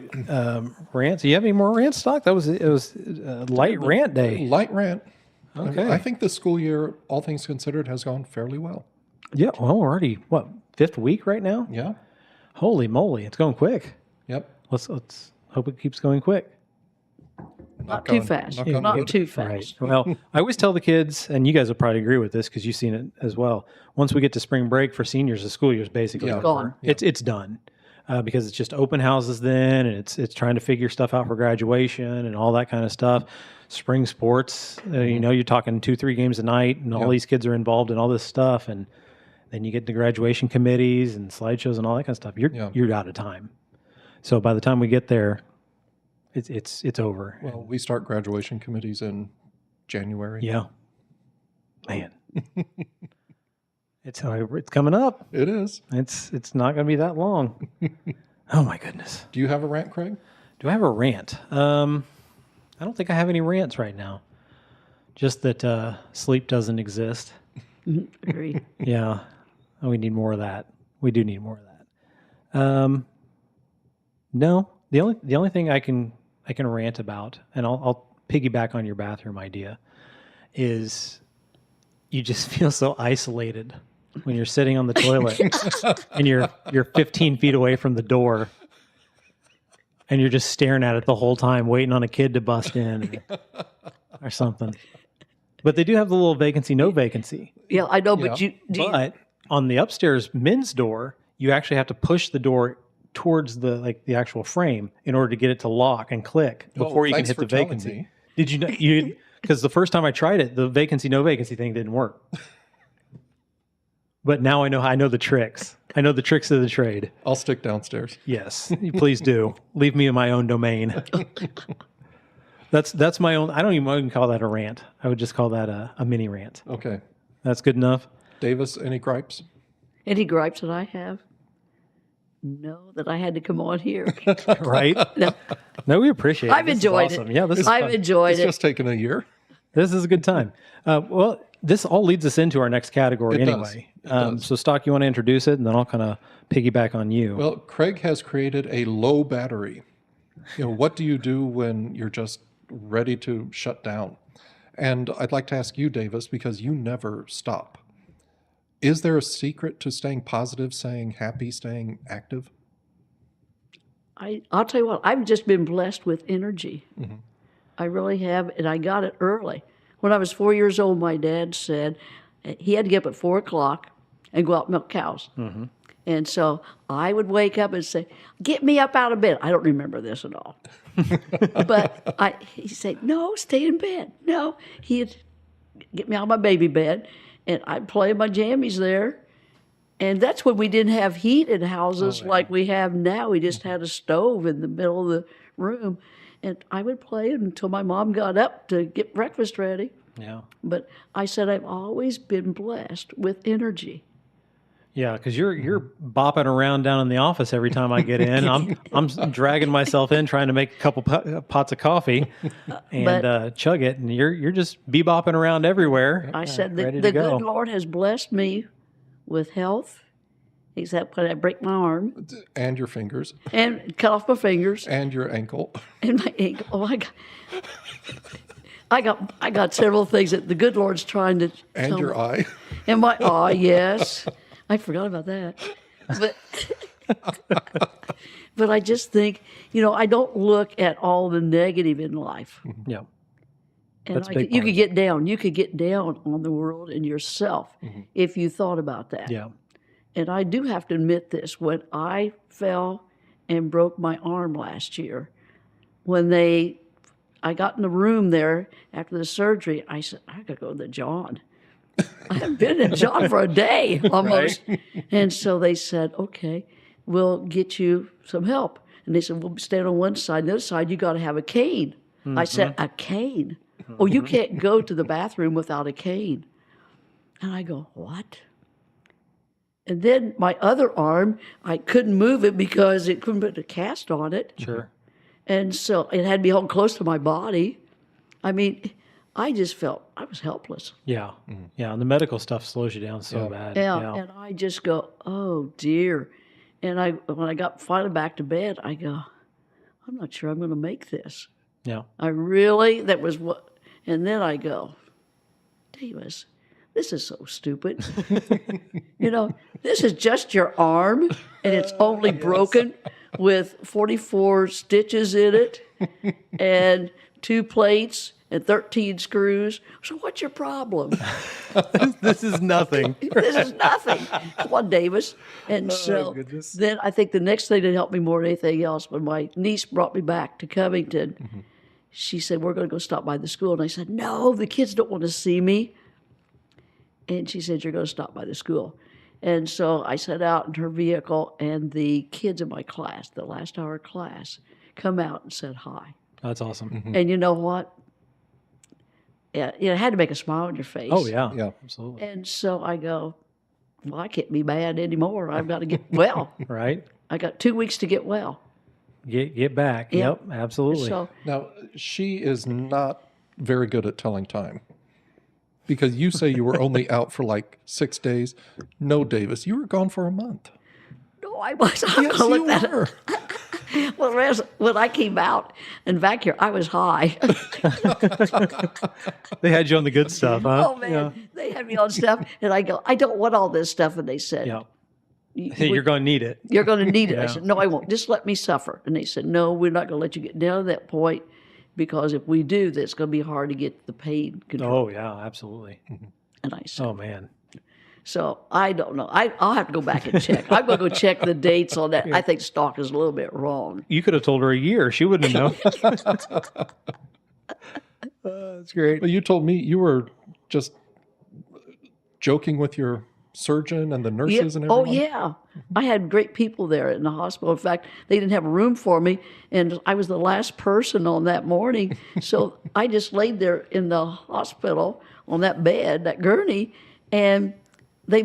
rants. Do you have any more rants, Stock? It was light rant day. Light rant. Okay. I think this school year, all things considered, has gone fairly well. Yeah. Well, we're already fifth week right now. Yeah. Holy moly, it's going quick. Yep. Let's hope it keeps going quick. Not too fast. knock on Not wood. too Right. fast. Well, I always tell the kids, and you guys will probably agree with this because you've seen it as well. Once we get to spring break for seniors, the school year is basically Yeah. over. Gone. It's done because it's just open houses then, and it's trying to figure stuff out for graduation and all that kind of stuff. Spring sports, you're talking 2-3 games a night, and all these kids are involved in all this stuff, and then you get to graduation committees and slideshows and all that kind of stuff. You're out of time. So by the time we get there, it's over. Well, we start graduation committees in January. Yeah. Man. It's coming up. It is. It's not going to be that long. Oh my goodness. Do you have a rant, Craig? Do I have a rant? I don't think I have any rants right now. Just that sleep doesn't exist. Agreed. Yeah. We need more of that. We do need more of that. No, the only thing I can rant about, and I'll piggyback on your bathroom idea, is you just feel so isolated when you're sitting on the toilet and you're 15 feet away from the door, and you're just staring at it the whole time, waiting on a kid to bust in or something. But they do have the little vacancy, no vacancy. Yeah, I know, Yeah. but But on the upstairs men's door, you actually have to push the door towards the actual frame in order to get it to lock and click before you can thanks hit for the telling vacancy. me. Did you know because the first time I tried it, the vacancy no vacancy thing didn't work. But now I know the tricks. I know the tricks of the trade. I'll stick downstairs. Yes, please do. Leave me in my own domain. That's my own. I don't even call that a rant. I would just call that a mini rant. Okay. That's good enough. Davis, any gripes? any gripes that I have? No, that I had to come on here. Right? No, No, we appreciate it. I've This is enjoyed awesome. it. Yeah, this is I've fun. enjoyed It's it. just taken a year. This is a good time. Well, this all leads us into our next category It does. anyway. It does. So, Stock, you want to introduce it, and then I'll kind of piggyback on you. Well, Craig has created a low battery. What do you do when you're just ready to shut down? And I'd like to ask you, Davis, because you never stop. Is there a secret to staying positive, staying happy, staying active? I'll tell you what, I've just been blessed with energy. I really have, and I got it early. When I was 4 years old, my dad said he had to get up at 4 o'clock and go out and milk cows. And so I would wake up and say, "Get me up out of bed." I don't remember this at all. But he'd say, "No, stay in bed." No, he'd get me out of my baby bed, and I'd play my jammies there. And that's when we didn't have heat in houses like we have now. We just had a stove in the middle of the room. And I would play until my mom got up to get breakfast ready. Yeah. But I said I've always been blessed with energy. Yeah, because you're bopping around down in the office every time I get in. I'm dragging myself in trying to make a couple pots of coffee and chug it, and you're just bebopping around everywhere. I said ready the to go. good Lord has blessed me with health, except when I break my arm And your fingers, and cut off my fingers and your ankle. and my ankle. Oh, I got several things that the good Lord's trying to And tell your me. eye. And my yes, I forgot about that. But but I just think, I don't look at all the negative in life. Yeah. And That's a big you part. could get down. You could get down on the world and yourself if you thought about that. Yeah. And I do have to admit this. When I fell and broke my arm last year, I got in the room there after the surgery, I said, I gotta go to the John. I haven't been in John for a day almost. And so they said, okay, we'll get you some help. And they said, we'll stand on one side. The other side, you got to have a cane. I said, a cane? Oh, you can't go to the bathroom without a cane. And I go, what? And then my other arm, I couldn't move it because it couldn't put a cast on it. Sure. And so it had to be held close to my body. I mean, I just felt I was helpless. Yeah. Yeah. And the medical stuff slows you down so bad. Yeah. And I just go, oh dear. And when I got finally back to bed, I go, I'm not sure I'm going to make this. Yeah. That was what. And then I go, Davis, this is so stupid. This is just your arm, and it's only broken with 44 stitches in it and 2 plates and 13 screws. So what's your problem? This is nothing. This is nothing. Come on, Davis. And so goodness. then I think the next thing that helped me more than anything else, when my niece brought me back to Covington, she said, we're going to go stop by the school. And I said, no, the kids don't want to see me. And she said, you're going to stop by the school. And so I set out in her vehicle, and the kids in my class, the last hour class, come out and said hi. That's awesome. And you know what? Yeah, it had to make a smile on your face. Oh, yeah. Yeah. Absolutely. And so I go, well, I can't be bad anymore. I've got to get well. Right? I got 2 weeks to get well. Get back. Yeah. Yep. Absolutely. So Now, she is not very good at telling time. Because you say you were only out for like 6 days. No, Davis, you were gone for a month. no, I was. I'm Yes, gonna you look that up. were. Well, when I came out and back here, I was high. They had you on the good stuff, huh? Oh man, they had me on stuff, and I go, I don't want all this stuff, and they said, Yeah. You're going to need it. You're going to need it. I said, no, I won't. Just let me suffer. And they said, no, we're not going to let you get down to that point because if we do, that's going to be hard to get the pain control. Oh, yeah, absolutely. And I said, Oh, man. so I don't know. I'll have to go back and check. I'm going to go check the dates on that. I think stock is a little bit wrong. You could have told her a year. She wouldn't have known. That's great. But you told me you were just joking with your surgeon and the nurses and Oh, everyone. yeah. I had great people there in the hospital. In fact, they didn't have a room for me, and I was the last person on that morning. So I just laid there in the hospital on that bed, that gurney, and they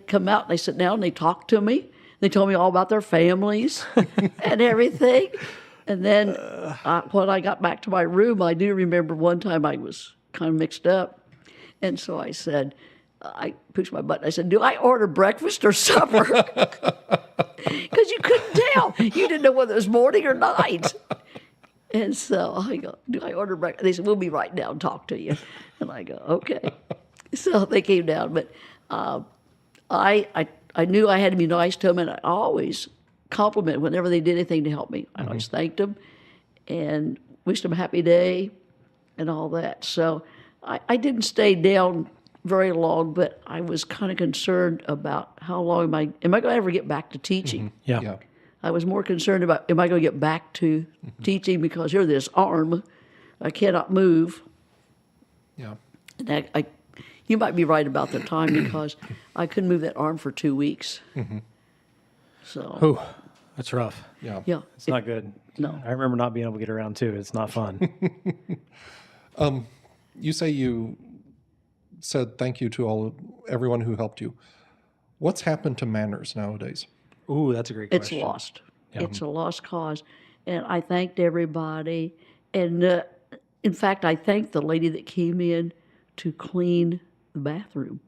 come out, and they sit down, and they talk to me. They told me all about their families and everything. And then when I got back to my room, I do remember one time I was kind of mixed up. And so I said, I pushed my button. I said, do I order breakfast or supper? Because you couldn't tell. You didn't know whether it was morning or night. And so I go, do I order breakfast? They said, we'll be right down and talk to you. And I go, okay. So they came down. But I knew I had to be nice to them, and I always compliment whenever they did anything to help me. I always thanked them and wished them a happy day and all that. So I didn't stay down very long, but I was kind of concerned about how long am I going to ever get back to teaching? Yeah. Yeah. I was more concerned about am I going to get back to teaching because here this arm, I cannot move. Yeah. And you might be right about the time because I couldn't move that arm for 2 weeks. So Oh, that's rough. Yeah. yeah, It's not good. No. I remember not being able to get around too. It's not fun. You say you said thank you to everyone who helped you. What's happened to manners nowadays? Ooh, that's a great it's question. lost. It's a lost cause, and I thanked everybody. And in fact, I thanked the lady that came in to clean the bathroom.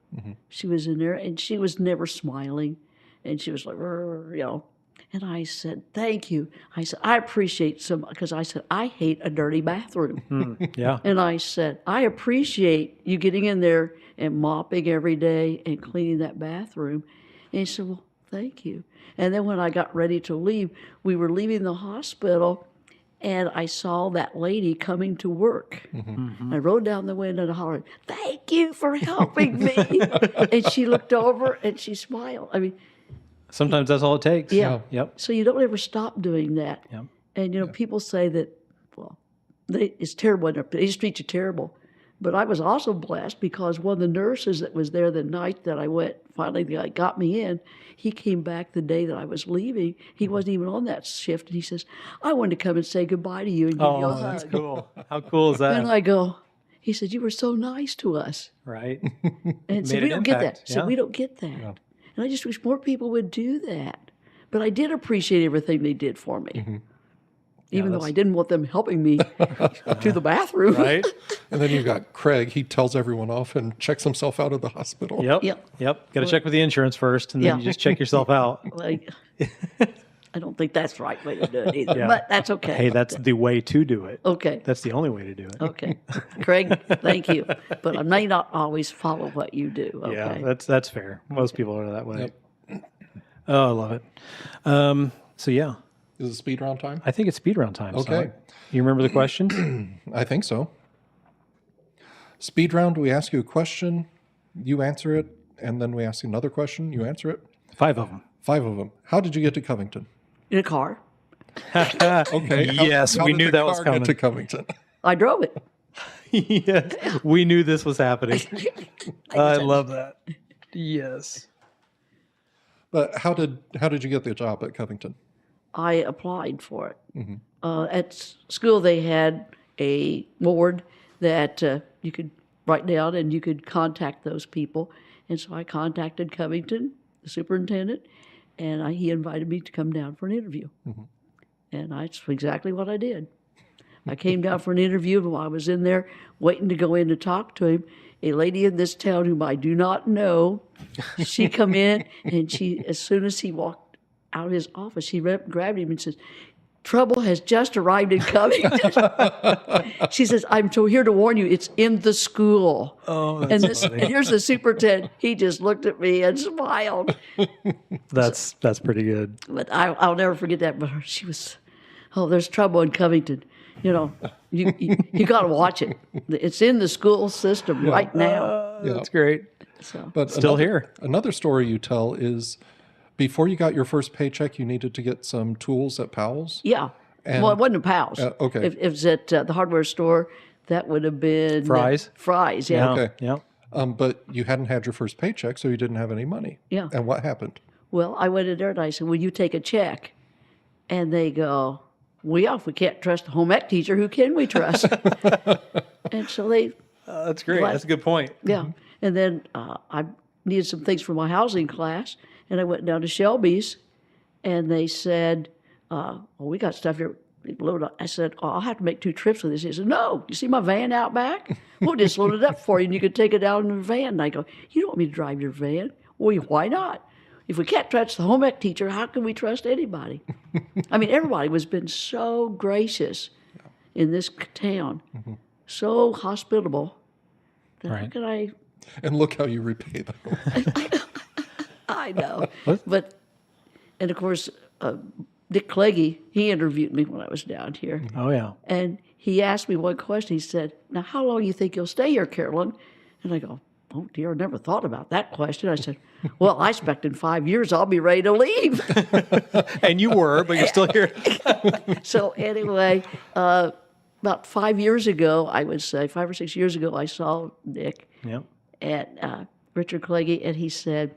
She was in there, and she was never smiling, and she was like, "Rrr," you know. And I said, thank you. I said, I appreciate some, because I said, I hate a dirty bathroom. Yeah. And I said, I appreciate you getting in there and mopping every day and cleaning that bathroom. And he said, well, thank you. And then when I got ready to leave, we were leaving the hospital, and I saw that lady coming to work. I rode down the window and hollered, thank you for helping me. And she looked over and she smiled. I mean, Sometimes that's all it takes. yeah. Yep. So you don't ever stop doing that. Yep. And, you know, people say that, well, it's terrible. They just treat you terrible. But I was also blessed because one of the nurses that was there the night that I went, finally got me in, he came back the day that I was leaving. He wasn't even on that shift. And he says, I wanted to come and say goodbye to you and give you a Oh, hug. that's cool. How cool is And that? I go, he said, you were so nice to us. Right? And so Made we an don't get that. impact, So yeah. we don't get that. And I just wish more people would do that. But I did appreciate everything they did for me. Even though I didn't want them helping me to the bathroom. Right? And then you've got Craig. He tells everyone off and checks himself out of the hospital. Yep. Yep. Yep. Got to check with the insurance first, and then Yeah. you just check yourself out. Like, I don't think that's the right way to do it either. Yeah. But that's okay. Hey, that's the way to do it. Okay. That's the only way to do it. Okay. Craig, thank you. But I may not always follow what you do. Okay. Yeah, that's fair. Most people are that way. Oh, I love it. So yeah, Is it speed round time? I think it's speed round time. Okay. So you remember the questions? I think so. Speed round, we ask you a question, you answer it, and then we ask you another question, you answer it. 5 of them. 5 of them. How did you get to Covington? In a car. Okay. Yes, we did knew the that was car coming. Get to Covington. I drove it. Yes, we knew this was happening. I love that. Yes. But how did you get the job at Covington? I applied for it. At school, they had a board that you could write down and you could contact those people. And so I contacted Covington, the superintendent, and he invited me to come down for an interview. And that's exactly what I did. I came down for an interview, and while I was in there waiting to go in to talk to him, a lady in this town whom I do not know, she come in, and as soon as he walked out of his office, she grabbed him and says, trouble has just arrived in Covington. She says, I'm so here to warn you, it's in the school. Oh, And here's the superintendent. He just looked at me and smiled. that's pretty good. But I'll never forget that. But she was, there's trouble in Covington. You know, you got to watch it. It's in the school system right now. Yeah. That's great. So But Still here. Another story you tell is before you got your first paycheck, you needed to get some tools at Powell's. yeah. And- Well, it wasn't a Pals. okay. If it was at the hardware store, that would have been Fry's? Fry's, yeah. Okay. Yeah. But you hadn't had your first paycheck, so you didn't have any money. Yeah. And what happened? Well, I went in there and I said, "Will you take a check?" And they go, "Well, yeah, if we can't trust the home ec teacher, who can we trust?" And so they, That's great. Glad- That's a good point. yeah. And then I needed some things for my housing class, and I went down to Shelby's, and they said, "Well, we got stuff here." Load up. I said, "Oh, I'll have to make 2 trips with this." He said, "No, you see my van out back? We'll just load it up for you, and you can take it out in the van." And I go, "You don't want me to drive your van?" "Well, why not? If we can't trust the home ec teacher, how can we trust anybody?" I mean, everybody was been so gracious in this town, so hospitable. That How Right. can I? And look how you repay them. I know, but and of course, Dick Cleggy, he interviewed me when I was down here. Oh, yeah. And he asked me one question. He said, "Now, how long do you think you'll stay here, Carolyn?" And I go, "Oh, dear, I never thought about that question." I said, "Well, I expect in 5 years I'll be ready to leave." And you were, but you're still here. So anyway, about 5 years ago, I would say 5 or 6 years ago, I saw Nick Yeah. and Richard Cleggy, and he said,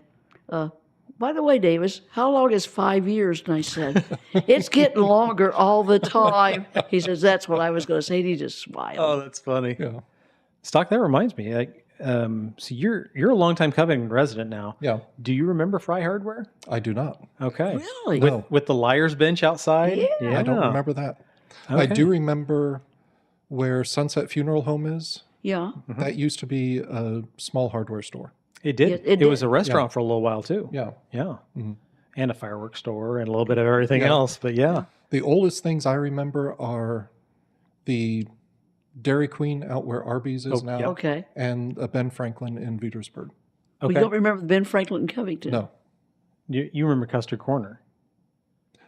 "By the way, Davis, how long is 5 years?" And I said, "It's getting longer all the time." He says, "That's what I was going to say." And he just smiled. Oh, that's funny. Yeah. Stock, that reminds me. So you're a longtime Covington resident now. Yeah. Do you remember Fry Hardware? I do not. Okay. Really? With the liar's bench outside? Yeah. I don't remember that. I Okay. do remember where Sunset Funeral Home is. Yeah. That used to be a small hardware store. It did. Yes, it It was did. a restaurant for a little while too. Yeah. Yeah. And a fireworks store and a little bit of everything else. But yeah. The oldest things I remember are the Dairy Queen out where Arby's is now, yeah. Okay. and a Ben Franklin in Petersburg. We Okay. don't remember Ben Franklin in Covington. No, You remember Custard Corner?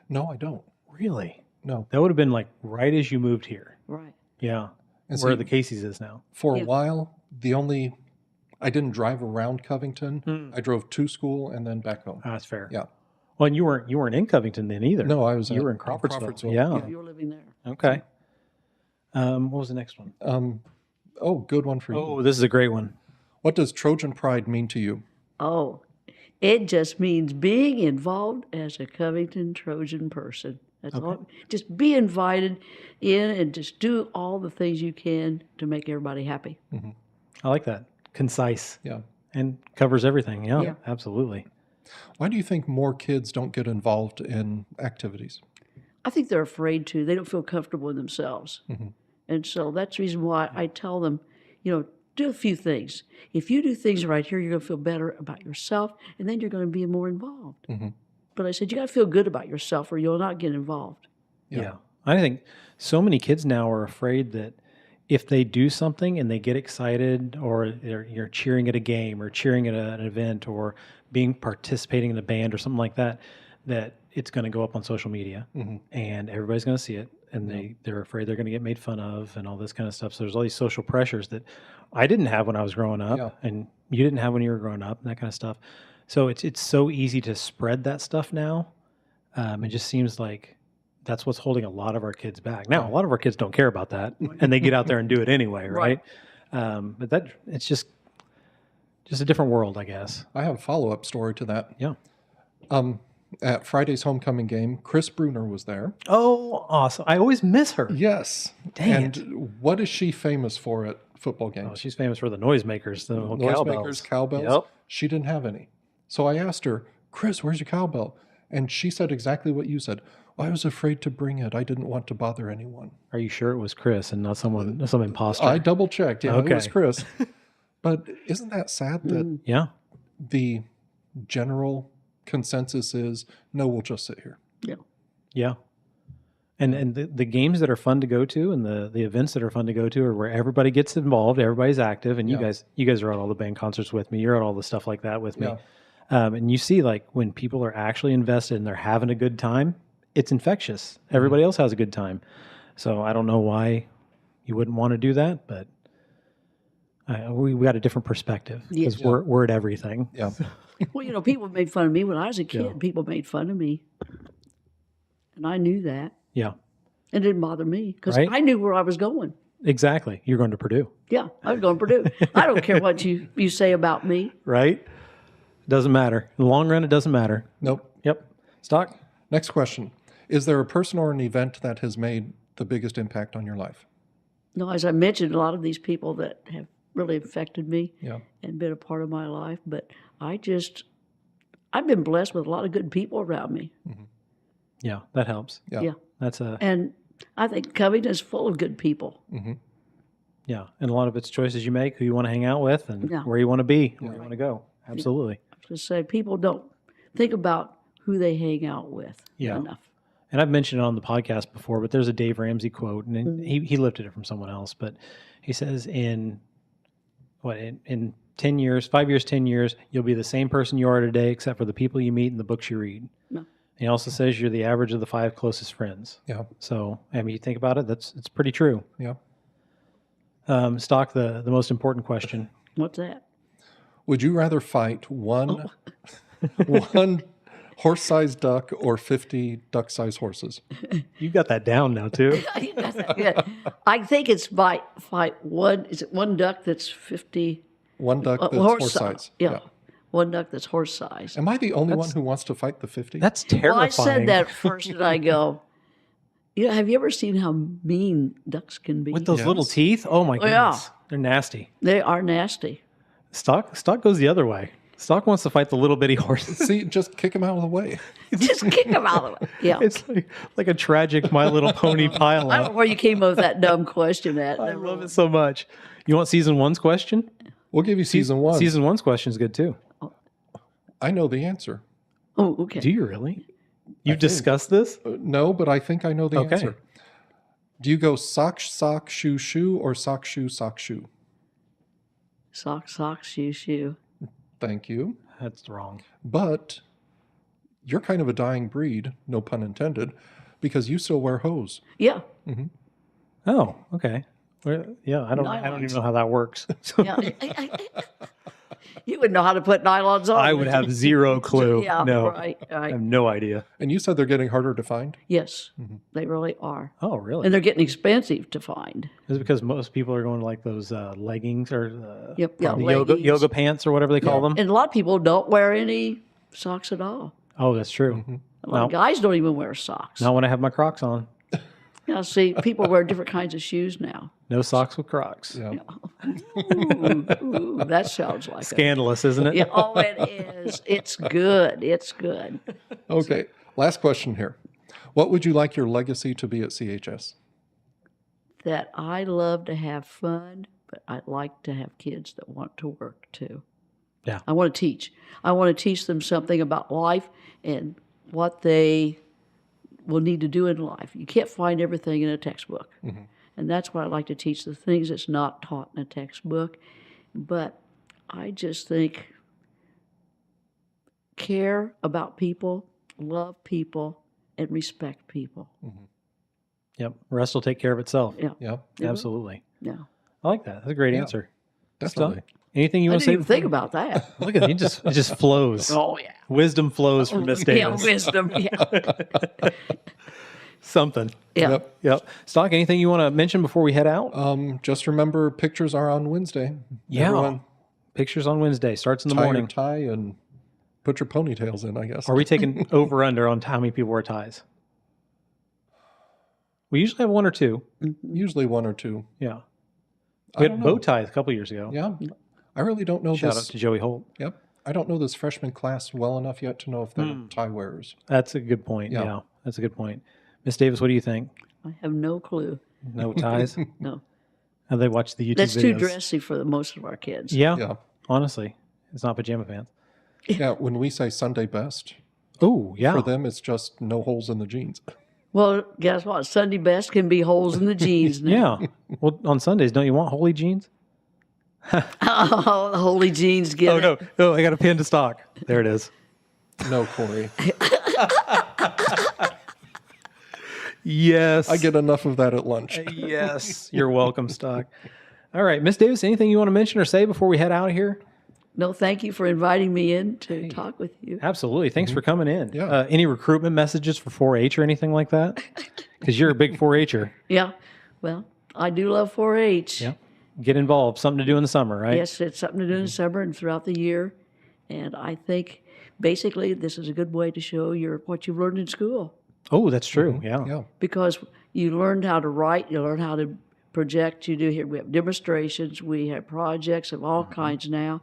no, I don't. Really? No. That would have been like right as you moved here. Right. Yeah. And Where see, the Casey's is now. for Yeah. a while, I didn't drive around Covington. I drove to school and then back home. Ah, that's fair. Yeah. Well, and you weren't in Covington then either. No, I was. You were in at Crawfordsville. Yeah. Yeah. You were living there. Okay. What was the next one? Oh, good one for you. Oh, this is a great one. What does Trojan Pride mean to you? Oh, it just means being involved as a Covington Trojan person. That's all. Just be invited in and just do all the things you can to make everybody happy. I like that. Concise Yeah. and covers everything. Yeah, Yeah. absolutely. Why do you think more kids don't get involved in activities? I think they're afraid to. They don't feel comfortable in themselves. And so that's the reason why I tell them, do a few things. If you do things right here, you're going to feel better about yourself, and then you're going to be more involved. But I said, you got to feel good about yourself or you'll not get involved. Yeah. I think so many kids now are afraid that if they do something and they get excited or you're cheering at a game or cheering at an event or participating in a band or something like that, that it's going to go up on social media and everybody's going to see it. And they're afraid they're going to get made fun of and all this kind of stuff. So there's all these social pressures that I didn't have when I was growing up and you didn't have when you were growing up and that kind of stuff. So it's so easy to spread that stuff now. It just seems like that's what's holding a lot of our kids back. Now, a lot of our kids don't care about that and they get out there and do it anyway, right? But it's just a different world, I guess. I have a follow-up story to that. Yeah. At Friday's homecoming game, Chris Bruner was there. Oh, awesome. I always miss her. Yes. Dang and what is she famous for at football games? Oh, she's famous for the noisemakers, the Noisemakers, cowbells. cowbells. Yep. She didn't have any. So I asked her, Chris, where's your cowbell? And she said exactly what you said. I was afraid to bring it. I didn't want to bother anyone. Are you sure it was Chris and not some imposter? I double checked. Yeah, it was Okay. Chris. But isn't that sad that Yeah. the general consensus is, no, we'll just sit here? Yeah. Yeah. And the games that are fun to go to and the events that are fun to go to are where everybody gets involved, everybody's active, and you guys are at all the band concerts with me. You're at all the stuff like that with me. Yeah. And you see like when people are actually invested and they're having a good time, it's infectious. Everybody else has a good time. So I don't know why you wouldn't want to do that, but we got a different perspective because we're at everything. Yeah. Well, people made fun of me when I was a kid. Yeah. People made fun of me. And I knew that. Yeah, It didn't bother me because Right. I knew where I was going. exactly. You're going to Purdue, Yeah, I was going to Purdue. I don't care what you say about me. right? It doesn't matter. In the long run, it doesn't matter. Nope. Yep. Stock? Next question. Is there a person or an event that has made the biggest impact on your life? No, as I mentioned, a lot of these people that have really affected me Yeah. and been a part of my life, but I've been blessed with a lot of good people around me. Yeah, that helps. Yeah. Yeah. That's a And I think Covington is full of good people. yeah, and a lot of it's choices you make, who you want to hang out with, and Yeah. where you want to be, where you want to go. Absolutely. I was going to say, people don't think about who they hang out with Yeah. enough. And I've mentioned it on the podcast before, but there's a Dave Ramsey quote, and he lifted it from someone else, but he says in 10 years, 5 years, 10 years, you'll be the same person you are today, except for the people you meet and the books you read. No. He also says you're the average of the 5 closest friends. Yeah. So, I mean, you think about it, it's pretty true. Yeah. Stock, the most important question. What's that? Would you rather fight one horse-sized duck or 50 duck-sized horses? You got that down now, too. Yeah. I think it's fight one. Is it one duck that's 50? One duck that's horse horse-sized. Yeah. One duck that's horse size. Am I the only one who wants to fight the 50? That's Well, terrifying. I said that first, and I go, have you ever seen how mean ducks can be? With those Yes. little teeth? Oh, my yeah. goodness. They're nasty. They are nasty. Stock goes the other way. Stock wants to fight the little bitty horses. See, just kick him out of the way. Just kick them out of the way. Yeah. It's like a tragic My Little Pony I don't pile know where you came up with that dumb question at. I love it so much. You want season 1's question? We'll give you season one. Season 1's question is good too. I know the answer. Oh, okay. Do you really? You've discussed this? No, but I think I know the Okay. answer. Do you go sock, sock, shoe, shoe, or sock, shoe, sock, shoe? Sock, shoe, shoe. Thank you. That's wrong. But you're kind of a dying breed, no pun intended, because you still wear hose. Yeah. Oh, okay. Well, yeah, I don't even know how that works. Yeah. You would know how to put nylons on. I would have zero clue. Yeah, No. right. I have no idea. And you said they're getting harder to find? Yes, they really are. Oh, really? And they're getting expensive to find. Is it because most people are going to like those leggings or Yep, yeah, the leggings. yoga pants or whatever they call them? And a lot of people don't wear any socks at all. Oh, that's true. A lot of guys don't even wear socks. Not when I have my Crocs on. Now, see, people wear different kinds of shoes now. No socks with Crocs. Yeah. Ooh, that sounds like Scandalous, isn't it? Yeah, oh, it is. It's good. It's good. Okay. Last question here. What would you like your legacy to be at CHS? That I love to have fun, but I like to have kids that want to work too. Yeah. I want to teach. I want to teach them something about life and what they will need to do in life. You can't find everything in a textbook. And that's why I like to teach, the things that's not taught in a textbook. But I just think care about people, love people, and respect people. Yep. The rest will take care of itself. Yeah. Yeah, Absolutely. Yeah. I like that. That's a great answer. definitely. Anything you I want to didn't say? even think about that. Look at it. It just flows. Oh, yeah. Wisdom flows from Miss Yeah, Davis. wisdom. Yeah. Something. Yeah. Yep. Stock, anything you want to mention before we head out? Just remember, pictures are on Wednesday. Yeah. Everyone Pictures on Wednesday. Starts in the tie morning. your tie and put your ponytails in, I guess. Are we taking over under on how many people wear ties? We usually have one or two. Usually one or two. Yeah. I We don't had know. bow ties a couple years ago. Yeah. I really don't know Shout out this. to Joey Holt. Yep. I don't know this freshman class well enough yet to know if they're tie wearers. That's a good point. Yeah. Yeah. That's a good point. Miss Davis, what do you think? I have no clue. No ties? No. Have they watched the YouTube That's videos? too dressy for most of our kids. Yeah. Yeah. Honestly, it's not pajama pants. Yeah. When we say Sunday best, Oh, yeah. for them, it's just no holes in the jeans. Well, guess what? Sunday best can be holes in the jeans now. Yeah. Well, on Sundays, don't you want holy jeans? Oh, the holy jeans get it. No, I got a pin to stock. There it is. No, Corey. Yes. I get enough of that at lunch. Yes. You're welcome, stock. All right, Miss Davis, anything you want to mention or say before we head out of here? No, thank you for inviting me in to talk with you. Absolutely. Thanks for coming in. Yeah. Any recruitment messages for 4-H or anything like that? Because you're a big 4-H'er. Yeah. Well, I do love 4-H. Yeah. Get involved. Something to do in the summer, right? Yes, it's something to do in the summer and throughout the year. And I think basically this is a good way to show what you've learned in school. Oh, that's true. Yeah. Yeah. Because you learned how to write, you learn how to project. You do here. We have demonstrations, we have projects of all kinds now.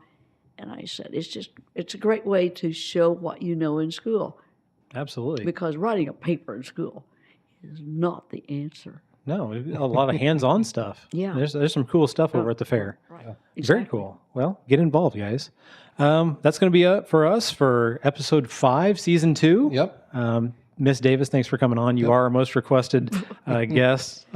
And I said, it's a great way to show what you know in school. Absolutely. Because writing a paper in school is not the answer. No, a lot of hands-on stuff. Yeah. There's some cool stuff over at the fair. Right. Very Exactly. cool. Well, get involved, guys. That's going to be it for us for episode 5, season 2. Yep. Miss Davis, thanks for coming on. You are our most requested guest.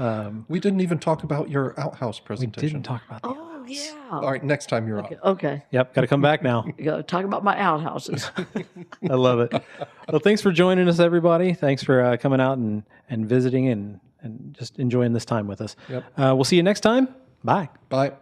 We didn't even talk about your outhouse We presentation. didn't talk about that. Oh, yeah. All right, next time you're on. Okay. Yep, got to come back now. You got to talk about my outhouses. I love it. Well, thanks for joining us, everybody. Thanks for coming out and visiting and just enjoying this time with us. Yep. We'll see you next time. Bye. Bye.